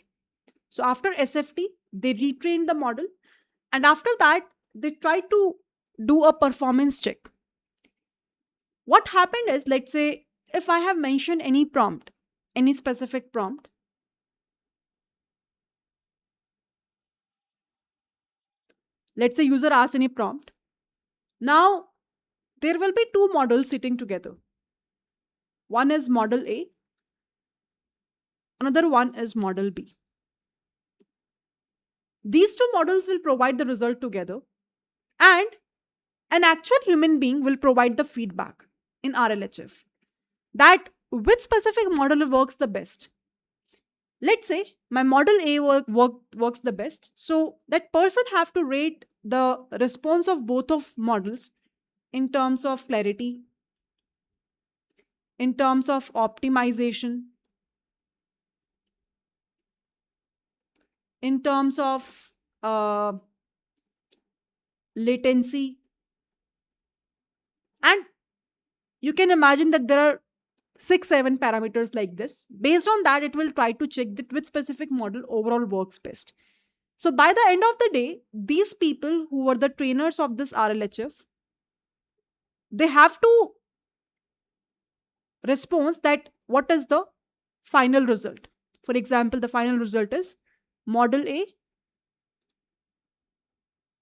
So after SFT, they retrained the model, and after that, they tried to do a performance check. What happened is, let's say, if I have mentioned any prompt, any specific prompt, let's say user asked any prompt. Now, there will be two models sitting together. One is model A, another one is model B. These two models will provide the result together, and an actual human being will provide the feedback in RLHF, that which specific model works the best. Let's say my model A works the best, so that person have to rate the response of both of models in terms of clarity, in terms of optimization, in terms of uh, latency, and you can imagine that there are 6 7 parameters like this. Based on that, it will try to check that which specific model overall works best. So by the end of the day, these people who were the trainers of this RLHF, they have to respond that what is the final result. For example, the final result is model A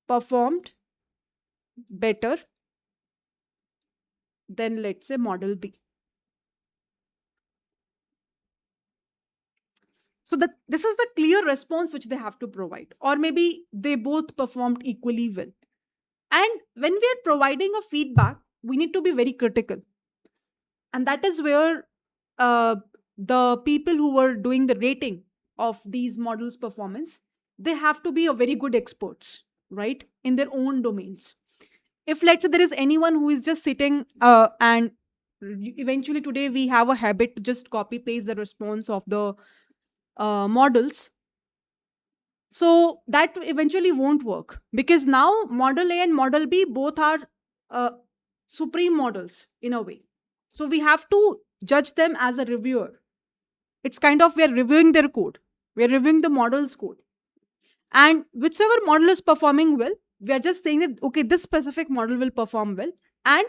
performed better than, let's say, model B. So that this is the clear response which they have to provide, or maybe they both performed equally well. And when we are providing a feedback, we need to be very critical, and that is where uh, the people who were doing the rating of these models performance, they have to be a very good experts, right, in their own domains. If, let's say, there is anyone who is just sitting and eventually today we have a habit to just copy paste the response of the models, so that eventually won't work, because now model A and model B both are uh, supreme models in a way. So we have to judge them as a reviewer. It's kind of, we're reviewing their code, we're reviewing the model's code, and whichever model is performing well, we are just saying that okay, this specific model will perform well, and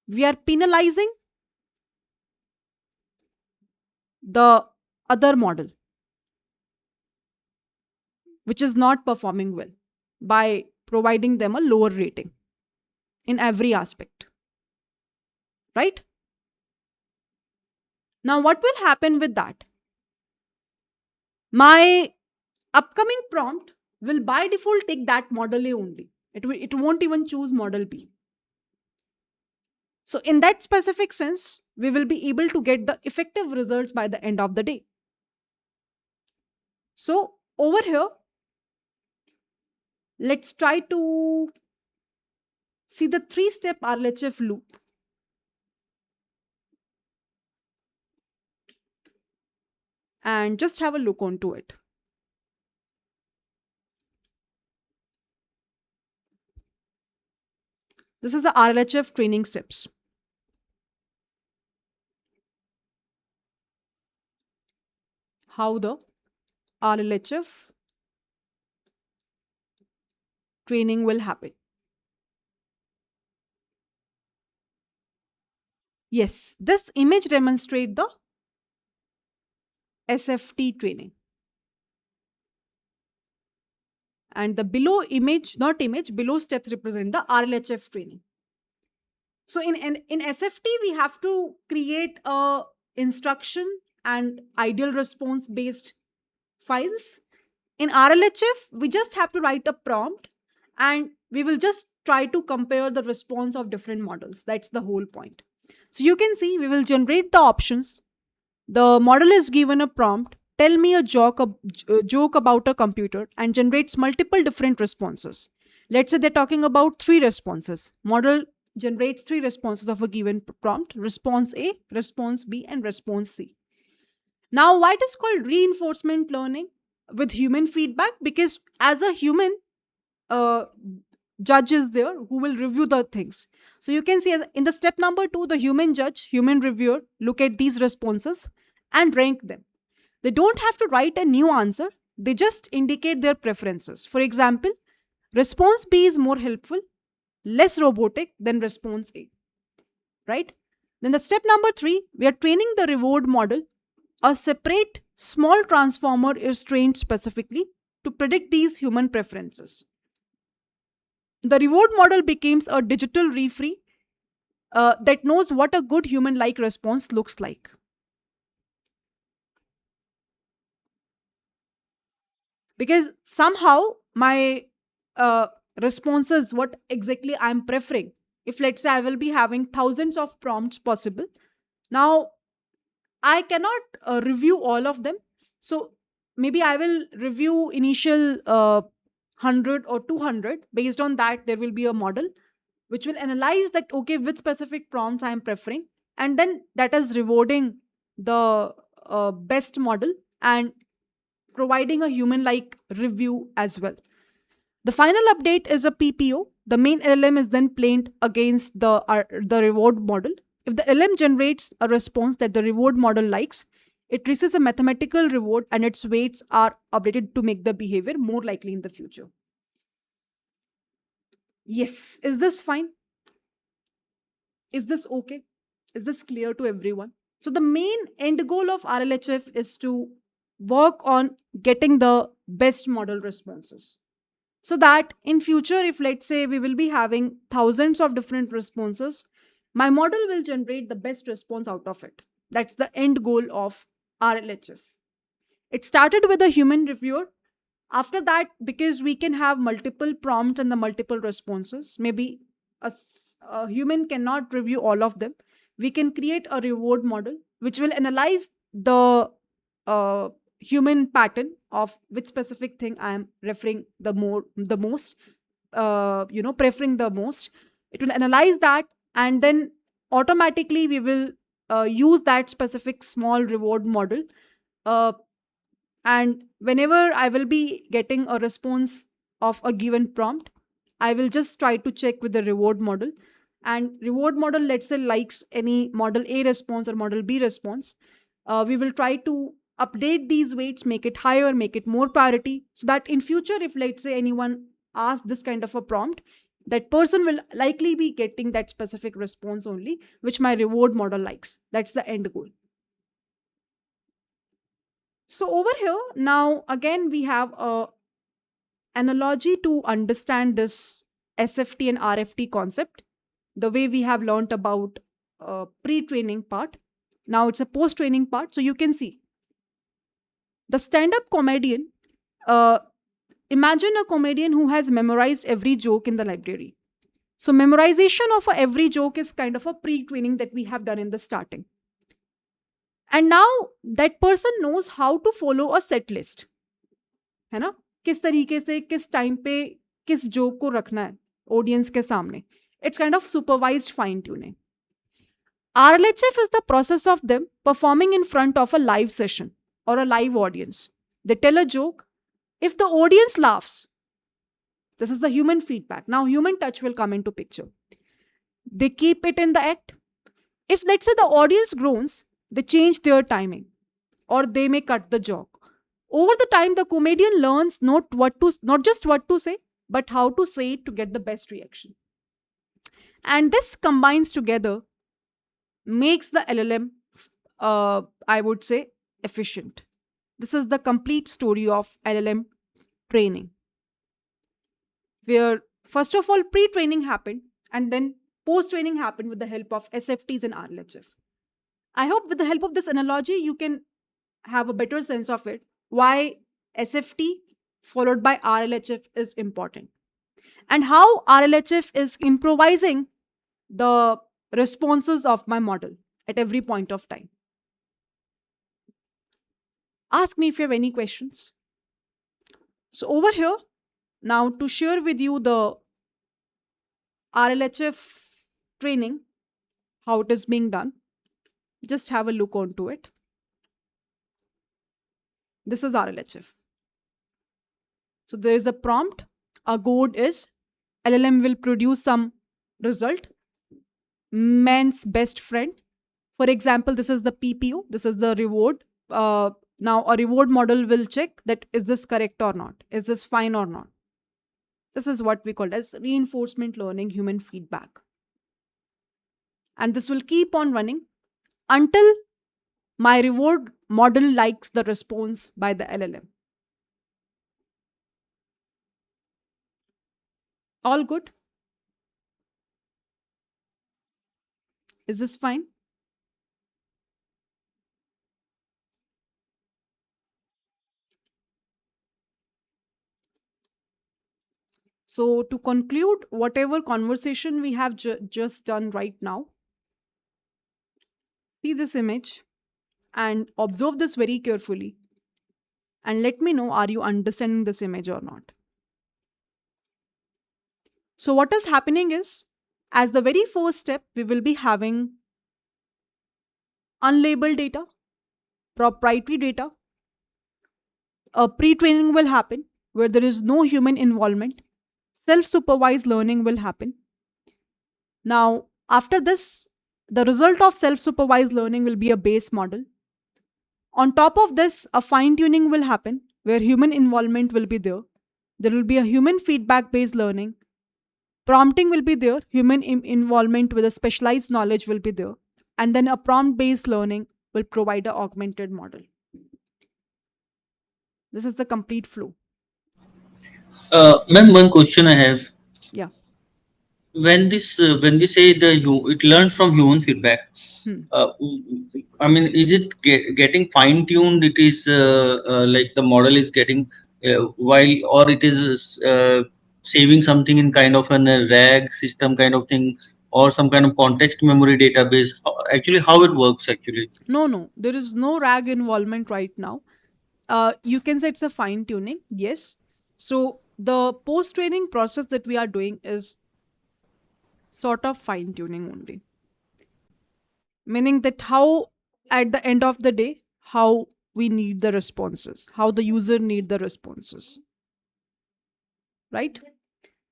we are penalizing the other model which is not performing well by providing them a lower rating in every aspect, right? Now, what will happen with that? My upcoming prompt will by default take that model A only. It won't even choose model B. So, in that specific sense, we will be able to get the effective results by the end of the day. So, over here, let's try to see the three-step RLHF loop and just have a look onto it. This is the RLHF training steps. How the RLHF training will happen. Yes, this image demonstrate the SFT training. And the below image, not image, below steps represent the RLHF training. So in SFT, we have to create a instruction and ideal response based files. In RLHF, we just have to write a prompt and we will just try to compare the response of different models. That's the whole point. So you can see we will generate the options. The model is given a prompt, tell me a joke about a computer, and generates multiple different responses. Let's say they're talking about three responses. Model generates three responses of a given prompt: response A, response B, and response C. Now, why it is called reinforcement learning with human feedback? Because as a human, uh, judge is there who will review the things. So you can see in the step number 2, the human judge, human reviewer look at these responses and rank them. They don't have to write a new answer, they just indicate their preferences. For example, response B is more helpful, less robotic than response A, right? Then the step number 3, we are training the reward model. A separate small transformer is trained specifically to predict these human preferences. The reward model becomes a digital referee that knows what a good human like response looks like. Because somehow my uh, responses, what exactly I'm preferring, if let's say I will be having thousands of prompts possible, now I cannot review all of them. So maybe I will review initial 100 or 200. Based on that, there will be a model which will analyze that, okay, which specific prompts I am preferring. And then that is rewarding the best model and providing a human like review as well. The final update is a PPO. The main LLM is then played against the reward model. If the LLM generates a response that the reward model likes, it receives a mathematical reward and its weights are updated to make the behavior more likely in the future. Yes. Is this fine? Is this okay? Is this clear to everyone? So, the main end goal of RLHF is to work on getting the best model responses, so that in future, if let's say we will be having thousands of different responses, my model will generate the best response out of it. That's the end goal of RLHF. It started with a human reviewer. After that, because we can have multiple prompts and the multiple responses, maybe a human cannot review all of them, we can create a reward model which will analyze the uh, human pattern of which specific thing I am referring the most, preferring the most. It will analyze that, and then automatically we will use that specific small reward model. uh, and whenever I will be getting a response of a given prompt, I will just try to check with the reward model. And reward model, let's say, likes any model A response or model B response. We will try to update these weights, make it higher, make it more priority, so that in future, if let's say anyone asks this kind of a prompt, that person will likely be getting that specific response only, which my reward model likes. That's the end goal. So over here, now again, we have a analogy to understand this SFT and RFT concept, the way we have learned about pre-training part. Now it's a post-training part. So you can see the stand-up comedian. Uh, Imagine a comedian who has memorized every joke in the library. So memorization of every joke is kind of a pre-training that we have done in the starting. And now that person knows how to follow a set list, है ना? किस तरीके से किस time पे किस joke को रखना है ऑडियंस के सामने. It's kind of supervised fine tuning. RLHF is the process of them performing in front of a live session or a live audience. They tell a joke. If the audience laughs, this is the human feedback. Now human touch will come into picture. They keep it in the act. If let's say the audience groans, they change their timing or they may cut the joke. Over the time, the comedian learns not just what to say, but how to say it to get the best reaction. And this combines together makes the LLM, I would say, efficient. This is the complete story of LLM training, where first of all pre-training happened and then post-training happened with the help of SFTs and RLHF. I hope with the help of this analogy, you can have a better sense of it, why SFT followed by RLHF is important, and how RLHF is improvising the responses of my model at every point of time. Ask me if you have any questions. So over here, now to share with you the RLHF training, how it is being done, just have a look onto it. This is RLHF. So there is a prompt. A goal is LLM will produce some result. Man's best friend. For example, this is the PPO. This is the reward. Now a reward model will check that is this correct or not? Is this fine or not? This is what we call as reinforcement learning human feedback. And this will keep on running until my reward model likes the response by the LLM. All good? Is this fine? So to conclude, whatever conversation we have just done right now, see this image and observe this very carefully. And let me know, are you understanding this image or not? So what is happening is, as the very first step, we will be having unlabeled data, proprietary data. A pre-training will happen where there is no human involvement. Self-supervised learning will happen. Now, after this, the result of self-supervised learning will be a base model. On top of this, a fine-tuning will happen where human involvement will be there. There will be a human feedback-based learning. Prompting will be there. Human involvement with a specialized knowledge will be there. And then a prompt-based learning will provide an augmented model. This is the complete flow. Ma'am, one question I have. Yeah. When they say it learns from human feedback, Hmm. I mean, is it getting fine tuned? It is like the model is getting while, or it is saving something in kind of an RAG system kind of thing, or some kind of context memory database. Actually, how it works actually? No. There is no RAG involvement right now. You can say it's a fine tuning. Yes. So the post training process that we are doing is sort of fine tuning only. Meaning that how, at the end of the day, how we need the responses, how the user need the responses. Right?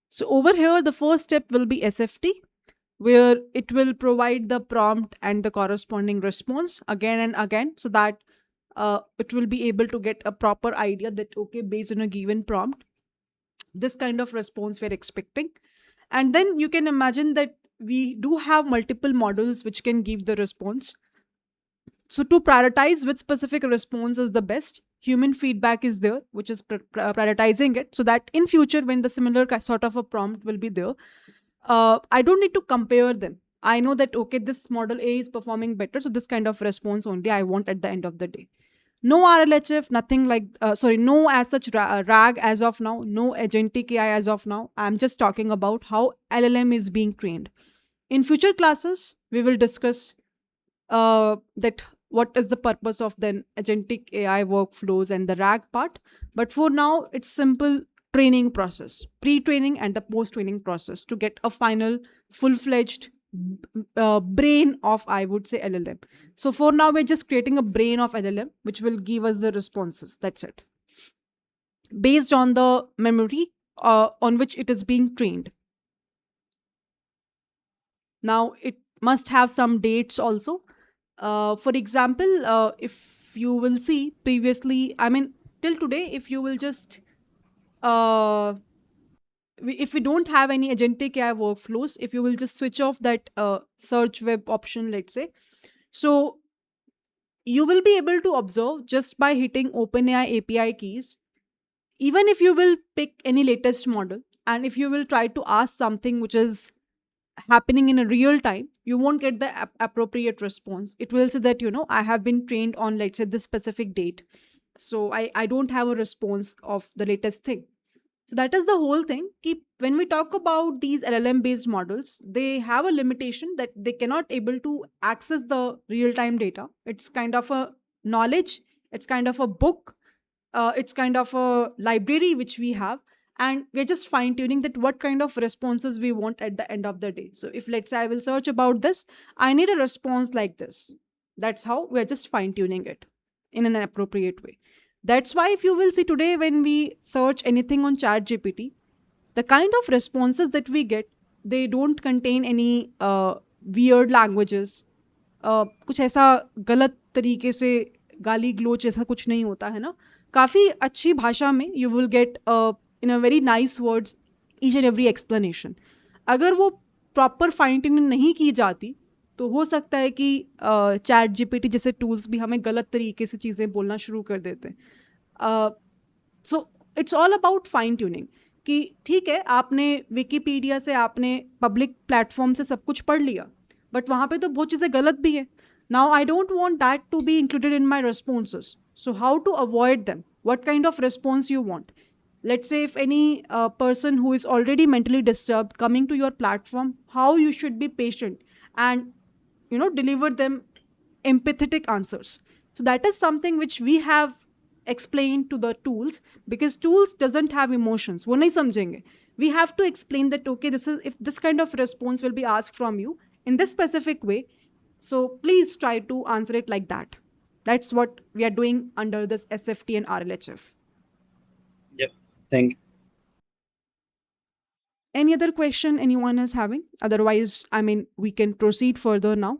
So over here, the first step will be SFT, where it will provide the prompt and the corresponding response again and again, so that it will be able to get a proper idea that, okay, based on a given prompt, this kind of response we're expecting. And then you can imagine that we do have multiple models which can give the response. So to prioritize which specific response is the best, human feedback is there, which is prioritizing it, so that in future when the similar sort of a prompt will be there, I don't need to compare them. I know that, okay, this model A is performing better, so this kind of response only I want at the end of the day. No RLHF, nothing like, sorry, no as such RAG as of now, no agentic AI as of now. I'm just talking about how LLM is being trained. In future classes, we will discuss that what is the purpose of the agentic AI workflows and the RAG part. But for now, it's simple training process, pre-training and the post-training process to get a final full-fledged brain of, I would say, LLM. So for now, we're just creating a brain of LLM, which will give us the responses. That's it. Based on the memory on which it is being trained. Now, it must have some dates also. For example, if you will see previously, I mean, till today, if you will just, uh, if we don't have any agentic AI workflows, if you will just switch off that search web option, let's say, so you will be able to observe just by hitting OpenAI API keys, even if you will pick any latest model, and if you will try to ask something which is happening in a real time, you won't get the appropriate response. It will say that, I have been trained on, let's say, this specific date. So I don't have a response of the latest thing. So that is the whole thing. Keep When we talk about these LLM based models, they have a limitation that they cannot able to access the real time data. It's kind of a knowledge, it's kind of a book, it's kind of a library which we have, and we're just fine tuning that what kind of responses we want at the end of the day. So if, let's say, I will search about this, I need a response like this. That's how we're just fine tuning it in an appropriate way. That's why if you will see today, when we search anything on chat gpt, the kind of responses that we get, they don't contain any weird languages, कुछ ऐसा गलत तरीके से गाली ग्लोच ऐसा कुछ नहीं होता है ना. काफ़ी अच्छी भाषा में you will get in a very nice words each and every explanation. अगर वो प्रॉपर फाइन ट्यूनिंग नहीं की जाती, तो हो सकता है कि चैट जीपीटी जैसे टूल्स भी हमें गलत तरीके से चीज़ें बोलना शुरू कर देते हैं. So it's all about fine tuning. कि ठीक है, आपने विकीपीडिया से, आपने पब्लिक प्लेटफॉर्म से सब कुछ पढ़ लिया, बट वहाँ पे तो बहुत चीज़ें गलत भी है. Now I don't want that to be included in my responses. So how to avoid them? What kind of response you want? Let's say if any person who is already mentally disturbed coming to your platform, how you should be patient and deliver them empathetic answers. So that is something which we have explained to the tools, because tools doesn't have emotions, वो नहीं समझेंगे. We have to explain that, okay, this is, if this kind of response will be asked from you in this specific way, so please try to answer it like that. That's what we are doing under this SFT and RLHF. Yep. Thank you. Any other question anyone is having? Otherwise, I mean, we can proceed further now.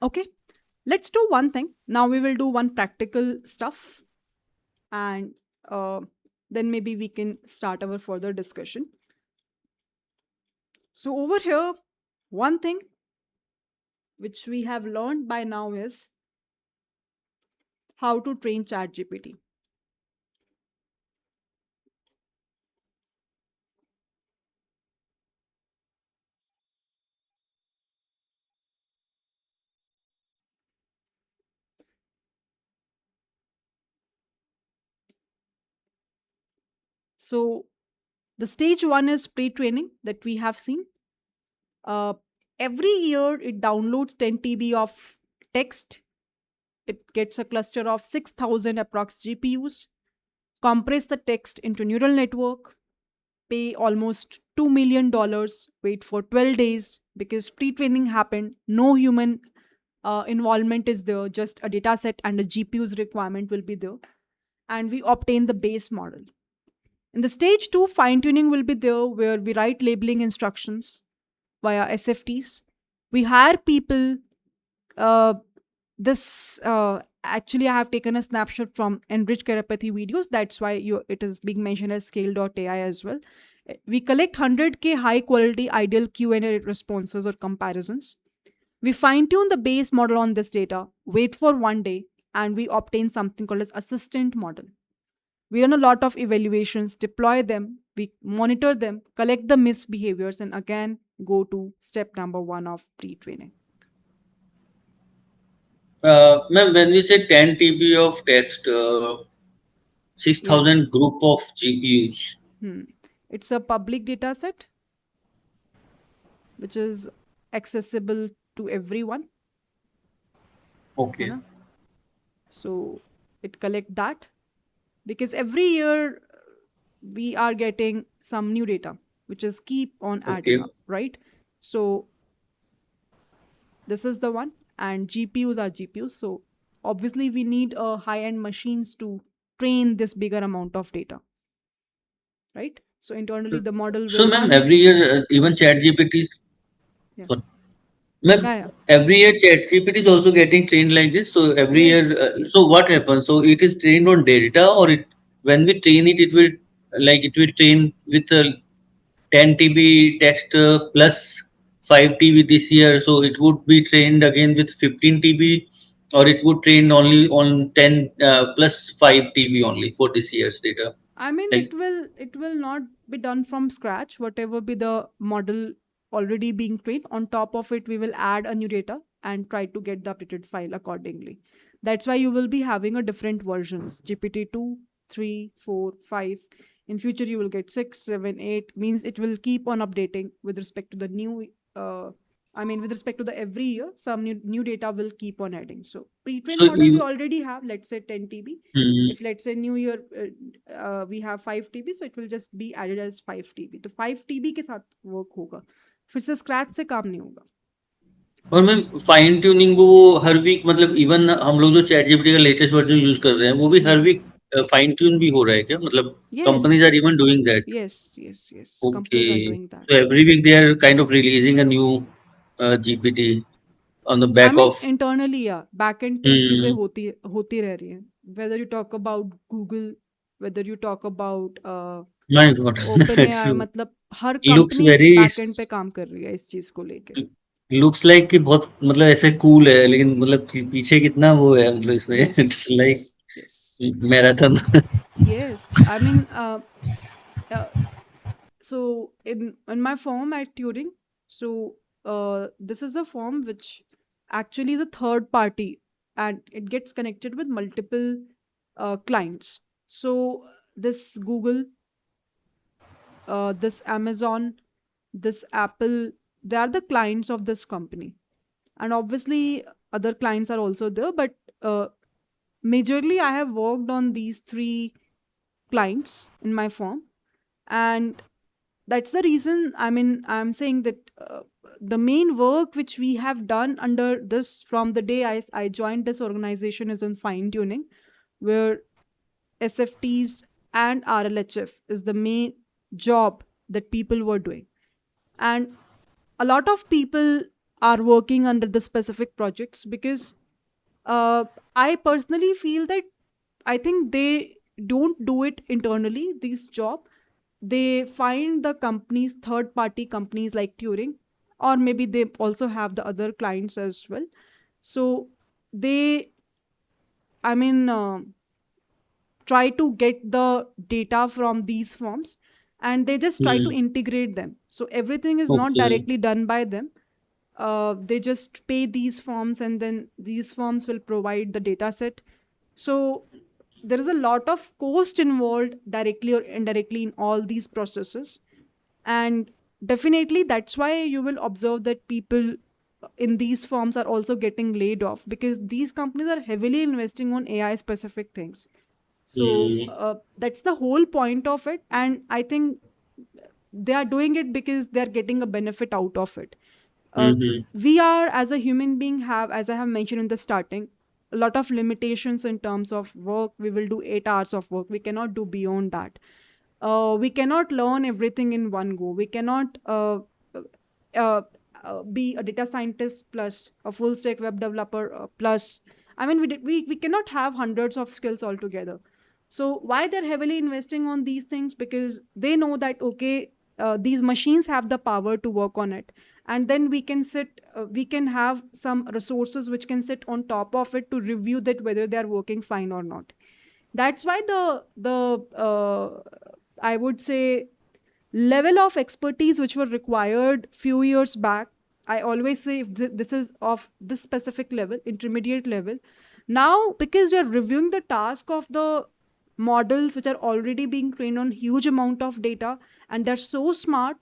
Okay, let's do one thing. Now we will do one practical stuff, and then maybe we can start our further discussion. So over here, one thing which we have learned by now is how to train ChatGPT. So the stage one is pre-training that we have seen. Uh, every year it downloads 10 TB of text. It gets a cluster of 6,000 approx GPUs, compress the text into neural network, pay almost $2 million, wait for 12 days because pre-training happened, no human involvement is there, just a data set and a GPU's requirement will be there, and we obtain the base model. In the stage 2, fine-tuning will be there, where we write labeling instructions via SFTs. We hire people. This actually, I have taken a snapshot from enriched chiropathy videos. That's why it is being mentioned as scale.ai as well. We collect 100K high quality ideal Q&A responses or comparisons. We fine tune the base model on this data, wait for 1 day, and we obtain something called as assistant model. We run a lot of evaluations, deploy them, we monitor them, collect the misbehaviors, and again go to step number one of pre-training. Ma'am, when we say 10 TB of text, Yeah. 6,000 group of GPUs. Hmm. It's a public data set which is accessible to everyone, है Okay, ना? So it collect that because every year we are getting some new data which is keep on adding okay. up, right? So this is the one, and GPUs are GPUs. So obviously we need a high end machines to train this bigger amount of data, right? So internally the model So, will ma'am, run. every year, even ChatGPT, Yeah. so, ma'am, Yeah, yeah. every year ChatGPT is also getting trained like this. So every year, Yes, so what yes. happens? So it is trained on data, or it when we train it, it will it will train with 10 TB text plus 5 TB this year. So it would be trained again with 15 TB, or it would train only on 10 plus 5 TB only for this year's data. I mean, Like, it will not be done from scratch. Whatever be the model already being trained, on top of it, we will add a new data and try to get the updated file accordingly. That's why you will be having a different versions: GPT 2, 3, 4, 5. In future, you will get 6, 7, 8. Means it will keep on updating with respect to the new. I mean, with respect to the every year, some new data will keep on adding. So pre-trained so model we you, already have. Let's say 10 TB. hmm, If let's say new year we have 5 TB, so it will just be added as 5 TB. तो 5 TB के साथ work होगा, फिर से scratch से काम नहीं होगा. और मैम फाइन ट्यूनिंग वो हर वीक मतलब इवन हम लोग जो चैट जीपीटी का लेटेस्ट वर्जन यूज कर रहे हैं वो भी हर Hmm. वीक फाइन ट्यून भी हो रहा है क्या मतलब companies Yes, are even doing that yes, yes, yes. Okay Companies are doing that. So every week they are kind of releasing a new GPT on the I back mean, of internally, yeah, backend पे चीजें होती रह रही हैं. Whether you talk about Google, whether you talk about my God it's OpenAI, मतलब हर looks company very backend पे काम कर रही है इस चीज को लेके. लुक्स लाइक कि बहुत मतलब ऐसे कूल है लेकिन मतलब पीछे कितना वो है मतलब इसमें it's Yes, like yes, yes, marathon yes. I mean, uh, so in my firm at Turing, so this is a firm which actually is a third party, and it gets connected with multiple clients. So this Google, this Amazon, this Apple, they are the clients of this company, and obviously other clients are also there. But majorly, I have worked on these three clients in my firm, and that's the reason, I mean, I'm saying that the main work which we have done under this from the day I joined this organization is in fine tuning, where SFTs and RLHF is the main job that people were doing. And a lot of people are working under the specific projects because uh, I personally feel that I think they don't do it internally, this job. They find the companies, third party companies like Turing, or maybe they also have the other clients as well. So they, I mean, try to get the data from these forms, and they just try to integrate them. So everything is not okay directly done by them. They just pay these forms, and then these forms will provide the data set. So there is a lot of cost involved directly or indirectly in all these processes. And definitely that's why you will observe that people in these firms are also getting laid off, because these companies are heavily investing on AI specific things. So that's the whole point of it, and I think they are doing it because they're getting a benefit out of it. uh, we are, as a human being, have, as I have mentioned in the starting, a lot of limitations in terms of work. We will do 8 hours of work, we cannot do beyond that. We cannot learn everything in one go. We cannot uh, be a data scientist plus a full stack web developer plus, I mean, we cannot have hundreds of skills altogether. So why they're heavily investing on these things? Because they know that, okay, these machines have the power to work on it, and then we can have some resources which can sit on top of it to review that whether they are working fine or not. That's why I would say level of expertise which were required few years back, I always say if this is of this specific level, intermediate level, now because you're reviewing the task of the models which are already being trained on huge amount of data, and they're so smart,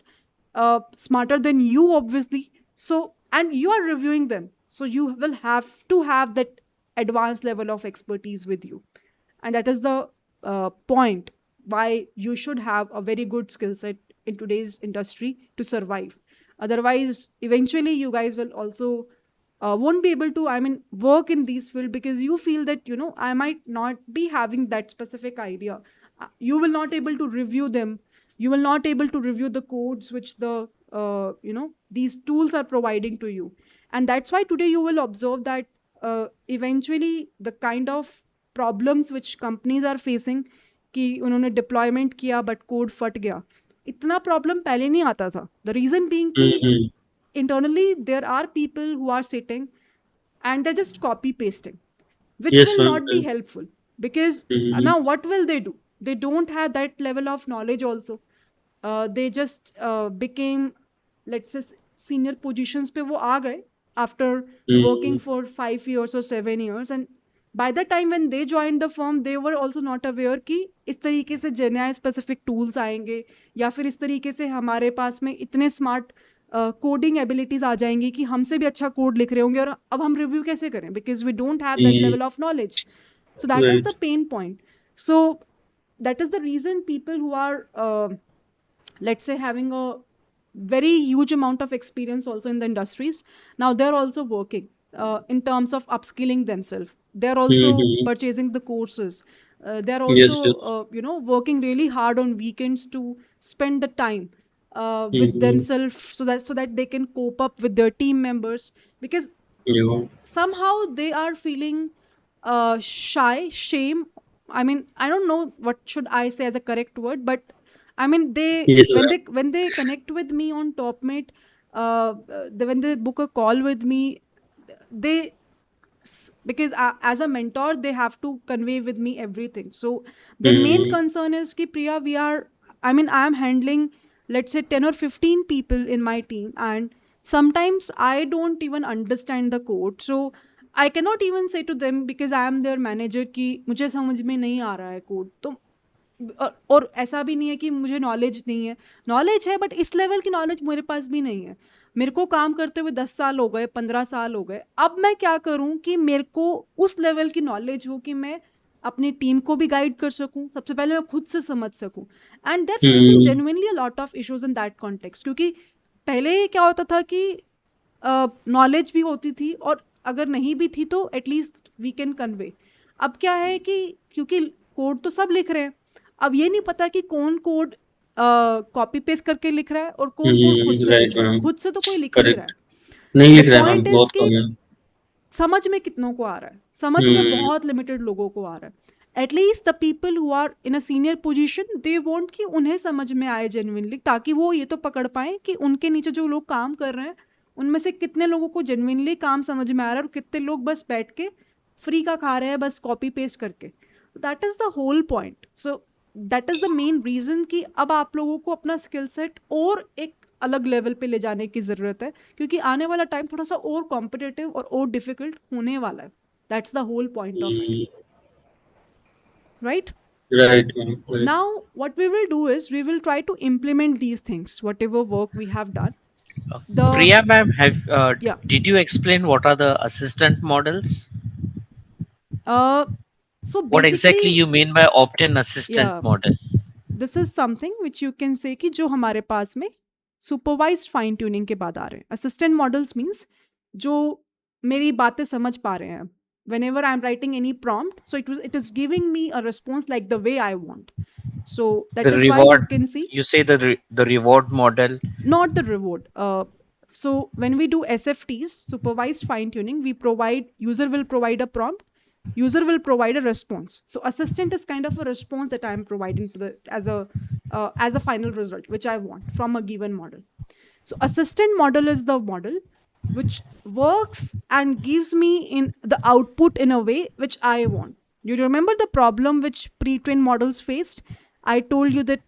smarter than you obviously, so and you are reviewing them, so you will have to have that advanced level of expertise with you. And that is the point why you should have a very good skill set in today's industry to survive. Otherwise eventually you guys will also won't be able to, I mean, work in these field, because you feel that, you know, I might not be having that specific idea. You will not able to review them, you will not able to review the codes which the you know, these tools are providing to you. And that's why today you will observe that eventually the kind of problems which companies are facing कि उन्होंने deployment किया but code फट गया, इतना problem पहले नहीं आता था. द रीजन बीइंग कि Mm-hmm. internally there are people who are sitting and they're just copy pasting, which Yes, will ma'am. not be helpful, because Mm-hmm. now what will they do? They don't have that level of knowledge also. They just became, let's say, senior positions पे वो आ गए after working Mm-hmm. for 5 years or 7 years, and by the time when they joined the firm they were also not aware कि इस तरीके से जेन्याय specific tools आएंगे, या फिर इस तरीके से हमारे पास में इतने स्मार्ट कोडिंग एबिलिटीज आ जाएंगी कि हमसे भी अच्छा कोड लिख रहे होंगे, और अब हम रिव्यू कैसे करें, because we don't have that Mm-hmm. Level of knowledge. So that is Right. the pain point. So that is the reason people who are let's say having a very huge amount of experience also in the industries, now they're also working in terms of upskilling themselves, they're also Mm-hmm. purchasing the courses, they're Yes, also yes. you know, working really hard on weekends to spend the time with Mm-hmm. themselves, so that they can cope up with their team members, because Yeah. somehow they are feeling shy, shame. I mean, I don't know what should I say as a correct word, but I mean, they Yes, when they connect with me on Topmate, when they book a call with me, they because as a mentor they have to convey with me everything. So their main ma'am. concern is ki Priya, we are, I mean, I am handling, let's say, 10 or 15 people in my team, and sometimes I don't even understand the code. So I cannot even say to them, because I am their manager, कि मुझे समझ में नहीं आ रहा है code, तो और ऐसा भी नहीं है कि मुझे नॉलेज नहीं है, नॉलेज है, बट इस लेवल की नॉलेज मेरे पास भी नहीं है. मेरे को काम करते हुए 10 साल हो गए, 15 साल हो गए, अब मैं क्या करूं कि मेरे को उस लेवल की नॉलेज हो कि मैं अपनी टीम को भी गाइड कर सकूं, सबसे पहले मैं खुद से समझ सकूं. And there facing Mm-hmm. Genuinely a lot of issues in that context, क्योंकि पहले क्या होता था कि नॉलेज भी होती थी, और अगर नहीं भी थी तो एटलीस्ट वी कैन कन्वे. अब क्या है कि क्योंकि कोड तो सब लिख रहे हैं, अब ये नहीं पता कि कौन कोड कॉपी पेस्ट करके लिख रहा है और कौन कोड खुद Mm-hmm. से Right, लिख रहा है. ma'am. खुद से तो कोई लिख नहीं रहा Correct. है. नहीं द लिख रहा है मैम, पॉइंट इज बहुत कि कम है. समझ में कितनों को आ रहा है, समझ में हम्म. बहुत लिमिटेड लोगों को आ रहा है. At least the people who are in a senior position, they want कि उन्हें समझ में आए जेन्युइनली, ताकि वो ये तो पकड़ पाए कि उनके नीचे जो लोग काम कर रहे हैं उनमें से कितने लोगों को जेन्युइनली काम समझ में आ रहा है, और कितने लोग बस बैठ के फ्री का खा रहे हैं बस कॉपी पेस्ट करके. That is the whole point. So that is the main reason कि अब आप लोगों को अपना स्किल सेट और एक अलग लेवल पे ले जाने की ज़रूरत है, क्योंकि आने वाला टाइम थोड़ा सा और कॉम्पिटिटिव और डिफिकल्ट होने वाला है. That's the whole point of it, hmm. Right? Right, ma'am. Right. Now what we will do is we will try to implement these things, whatever work we have done. The Priya ma'am, have Yeah. did you explain what are the assistant models? uh so What exactly basically, you mean by opt-in assistant yeah, model? this is something which you can say कि जो हमारे पास में supervised fine tuning के बाद आ रहे हैं. Assistant models means जो मेरी बातें समझ पा रहे हैं. whenever I'm writing any prompt, so it is giving me a response like the way I want. So The that is why you reward, can see, you say the reward model. not the reward. So when we do SFTs, supervised fine tuning, we provide, user will provide a prompt, user will provide a response. So assistant is kind of a response that I'm providing to the as a final result which I want from a given model. So assistant model is the model which works and gives me in the output in a way which I want. You remember the problem which pre-trained models faced? I told you that,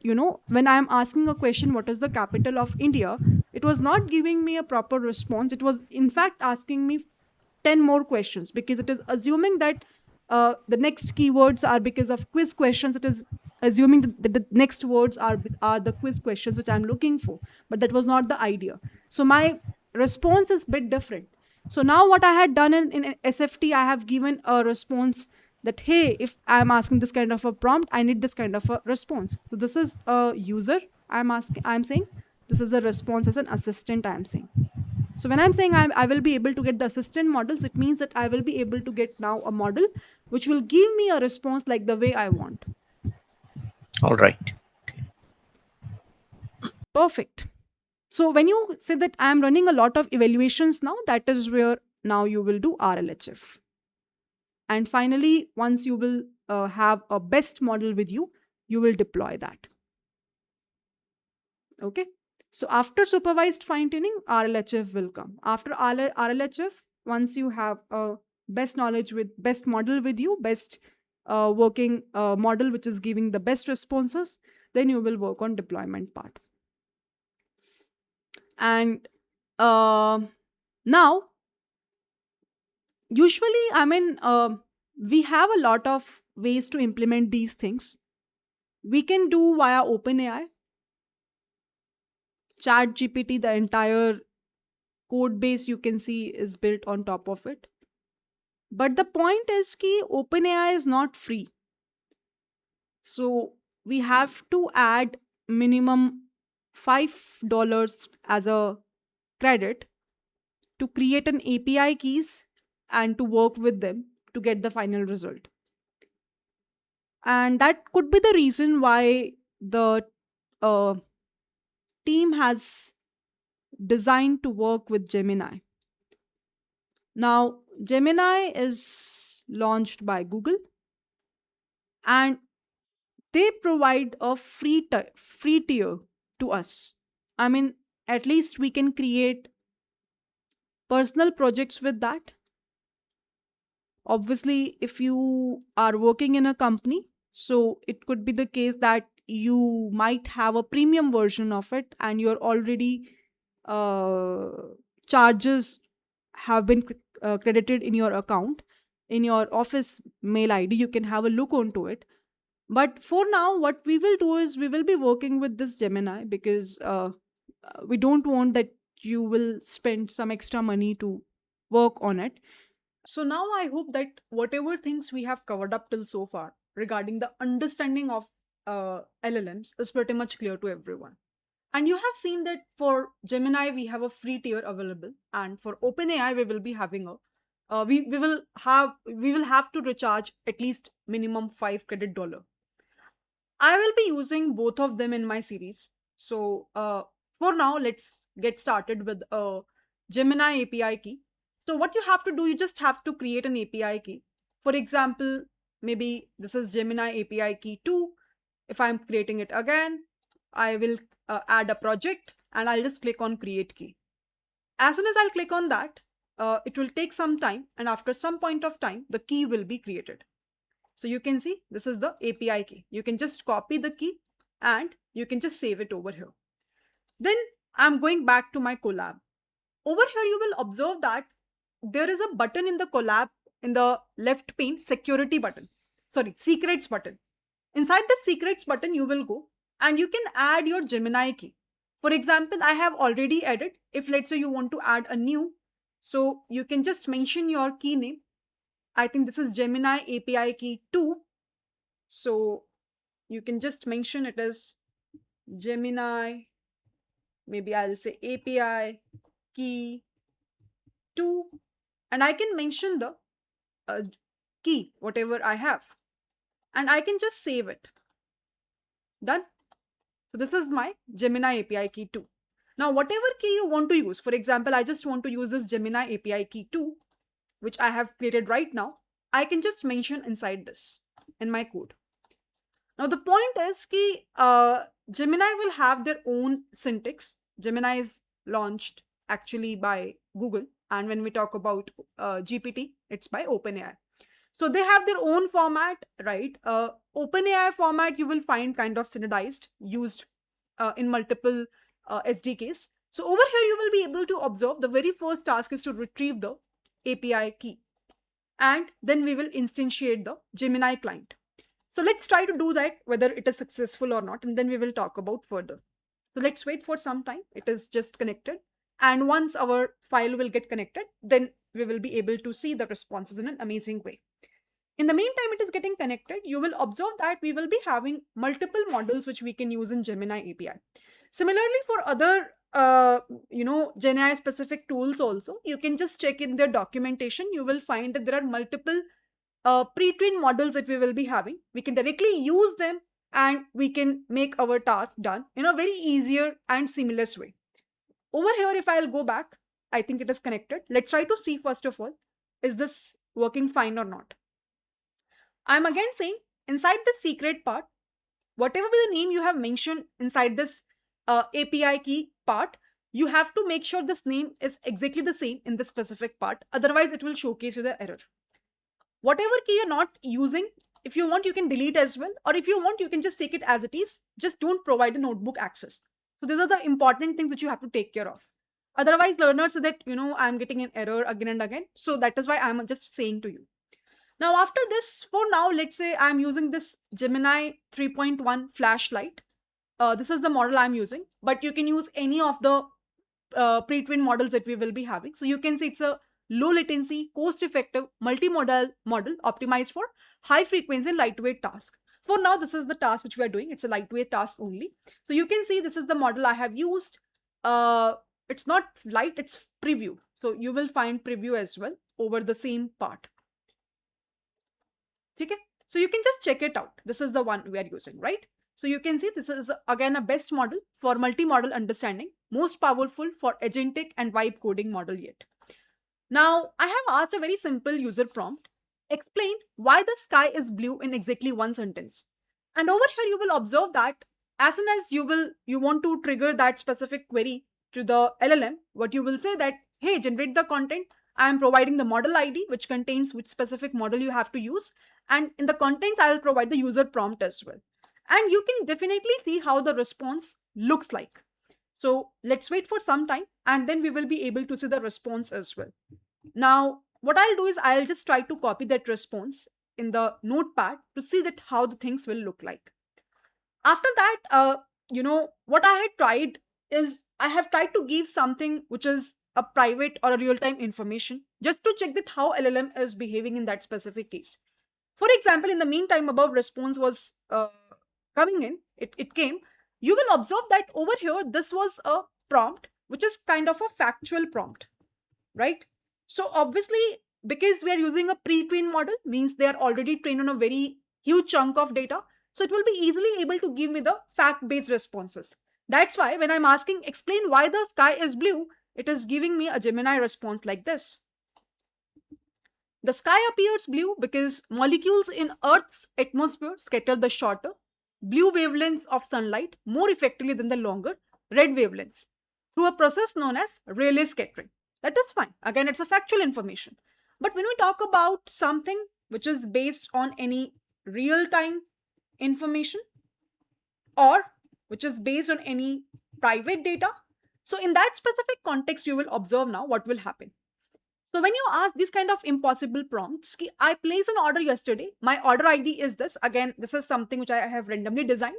when I'm asking a question, what is the capital of India? It was not giving me a proper response. It was, in fact, asking me 10 more questions because it is assuming that the next keywords are because of quiz questions. It is assuming that the next words are the quiz questions which I'm looking for. But that was not the idea. So my response is bit different. So now what I had done in SFT, I have given a response that, hey, if I'm asking this kind of a prompt, I need this kind of a response. So this is a user I'm saying. This is a response as an assistant I'm saying. So when I'm saying I will be able to get the assistant models, it means that I will be able to get now a model which will give me a response like the way I want. All right. Perfect. So when you say that I'm running a lot of evaluations now, that is where now you will do RLHF. And finally, once you will have a best model with you, you will deploy that. Okay. So after supervised fine tuning, RLHF will come. After RLHF, once you have a best knowledge with best model with you, best working model which is giving the best responses, then you will work on deployment part. And now, usually, we have a lot of ways to implement these things. We can do via OpenAI, Chat GPT, the entire code base you can see is built on top of it. But the point is ki OpenAI is not free. So we have to add minimum $5 as a credit to create an API keys and to work with them to get the final result. And that could be the reason why the uh, team has designed to work with Gemini. Now, Gemini is launched by Google and they provide a free tier to us. I mean, at least we can create personal projects with that. Obviously, if you are working in a company, so it could be the case that you might have a premium version of it and you're already uh, charges have been credited in your account in your office mail id. You can have a look onto it. But for now, what we will do is we will be working with this Gemini because we don't want that you will spend some extra money to work on it. So now I hope that whatever things we have covered up till so far regarding the understanding of LLMs is pretty much clear to everyone. And you have seen that for Gemini we have a free tier available, and for OpenAI we will be having a we will have to recharge at least minimum 5 credit dollar. I will be using both of them in my series. So for now, let's get started with a Gemini API key. So what you have to do, you just have to create an API key. For example, maybe this is Gemini API key 2. If I'm creating it again, I will add a project and I'll just click on create key. As soon as I'll click on that, it will take some time, and after some point of time, the key will be created. So you can see this is the API key. You can just copy the key and you can just save it over here. Then I'm going back to my collab. Over here, you will observe that there is a button in the collab in the left pane, security button. Sorry, secrets button. Inside the secrets button, you will go and you can add your Gemini key. For example, I have already added. If let's say you want to add a new, so you can just mention your key name. I think this is Gemini API key 2. So you can just mention it as Gemini, maybe I'll say API key 2, and I can mention the uh, key, whatever I have, and I can just save it. Done. So this is my Gemini API key 2. Now, whatever key you want to use, for example, I just want to use this Gemini API key 2, which I have created right now. I can just mention inside this in my code. Now, the point is ki, Gemini will have their own syntax. Gemini is launched actually by Google. And when we talk about GPT, it's by OpenAI. So they have their own format, right? OpenAI format you will find kind of standardized, used in multiple SDKs. So over here you will be able to observe the very first task is to retrieve the API key, and then we will instantiate the Gemini client. So let's try to do that, whether it is successful or not, and then we will talk about further. So let's wait for some time. It is just connected. And once our file will get connected, then we will be able to see the responses in an amazing way. In the meantime, it is getting connected. You will observe that we will be having multiple models which we can use in Gemini API. Similarly, for other Gemini specific tools also, you can just check in their documentation. You will find that there are multiple pre-trained models that we will be having. We can directly use them and we can make our task done in a very easier and seamless way. Over here, if I'll go back, I think it is connected. Let's try to see first of all, is this working fine or not? I'm again saying inside the secret part, whatever be the name you have mentioned inside this API key part, you have to make sure this name is exactly the same in the specific part. Otherwise, it will showcase you the error. Whatever key you're not using, if you want, you can delete as well. Or if you want, you can just take it as it is. Just don't provide a notebook access. So these are the important things which you have to take care of. Otherwise, learners say that, I'm getting an error again and again. So that is why I'm just saying to you. Now, after this, for now, let's say I'm using this Gemini 3.1 flashlight. This is the model I'm using, but you can use any of the pre-trained models that we will be having. So you can see it's a low latency, cost-effective, multimodal model optimized for high frequency and lightweight task. For now, this is the task which we are doing. It's a lightweight task only. So you can see this is the model I have used. It's not light, it's preview. So you will find preview as well over the same part. Okay? So you can just check it out. This is the one we are using, right? So you can see this is again a best model for multi-model understanding, most powerful for agentic and vibe coding model yet. Now, I have asked a very simple user prompt. Explain why the sky is blue in exactly one sentence. And over here, you will observe that as soon as you want to trigger that specific query to the LLM, what you will say that, hey, generate the content. I am providing the model ID, which contains which specific model you have to use. And in the contents, I will provide the user prompt as well. And you can definitely see how the response looks like. So let's wait for some time and then we will be able to see the response as well. Now, what I'll do is I'll just try to copy that response in the notepad to see that how the things will look like. After that, what I had tried is I have tried to give something which is a private or a real-time information just to check that how LLM is behaving in that specific case. For example, in the meantime, above response was coming in, it came, you will observe that over here, this was a prompt, which is kind of a factual prompt, right? So obviously, because we are using a pre-trained model, means they are already trained on a very huge chunk of data. So it will be easily able to give me the fact-based responses. That's why when I'm asking, explain why the sky is blue, it is giving me a Gemini response like this. The sky appears blue because molecules in Earth's atmosphere scatter the shorter, blue wavelengths of sunlight more effectively than the longer red wavelengths through a process known as Rayleigh scattering. That is fine. Again, it's a factual information. But when we talk about something which is based on any real-time information or which is based on any private data, so in that specific context, you will observe now what will happen. So when you ask these kind of impossible prompts, I placed an order yesterday. My order ID is this. Again, this is something which I have randomly designed.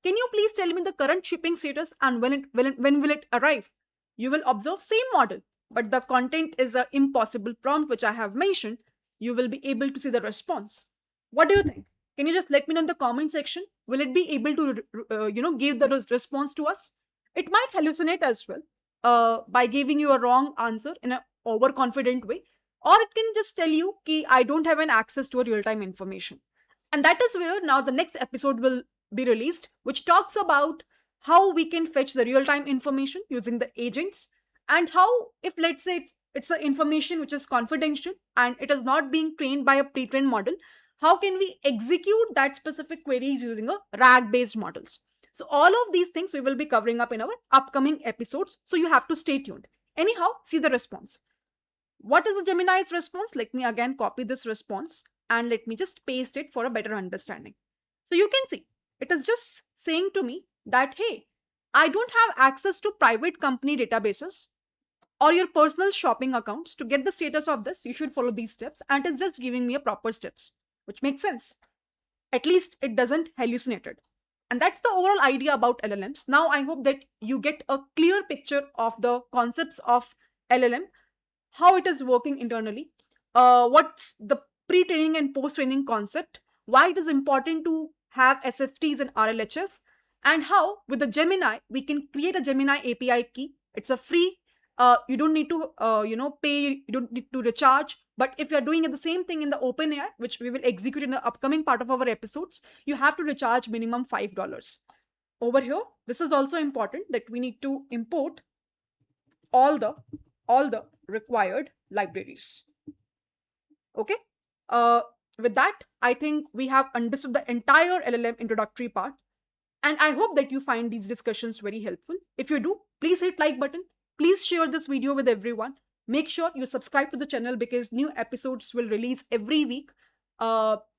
Can you please tell me the current shipping status and when will it arrive? You will observe same model, but the content is an impossible prompt which I have mentioned. You will be able to see the response. What do you think? Can you just let me know in the comment section? Will it be able to give the response to us? It might hallucinate as well by giving you a wrong answer in a overconfident way, or it can just tell you ki I don't have an access to a real-time information. And that is where now the next episode will be released, which talks about how we can fetch the real-time information using the agents, and how, if let's say it's an information which is confidential and it is not being trained by a pre-trained model, how can we execute that specific queries using a RAG-based models. So all of these things we will be covering up in our upcoming episodes, so you have to stay tuned. Anyhow, see the response. What is the Gemini's response? Let me again copy this response and let me just paste it for a better understanding. So you can see it is just saying to me that, hey, I don't have access to private company databases or your personal shopping accounts. To get the status of this, you should follow these steps, and it's just giving me a proper steps, which makes sense. At least it doesn't hallucinate it. And that's the overall idea about LLMs. Now I hope that you get a clear picture of the concepts of LLM, how it is working internally, what's the pre-training and post-training concept, why it is important to have SFTs and RLHF, and how with the Gemini we can create a Gemini API key. It's a free. You don't need to pay. You don't need to recharge. But if you're doing the same thing in the OpenAI, which we will execute in the upcoming part of our episodes, you have to recharge minimum $5. Over here, this is also important that we need to import all the required libraries. Okay. With that, I think we have understood the entire LLM introductory part, and I hope that you find these discussions very helpful. If you do, please hit like button. Please share this video with everyone. Make sure you subscribe to the channel because new episodes will release every week.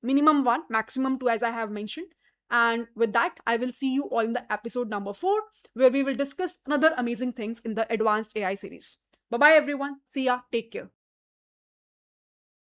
Minimum one, maximum two, as I have mentioned. And with that, I will see you all in the episode number 4, where we will discuss another amazing things in the advanced AI series. Bye bye, everyone. See ya. Take care.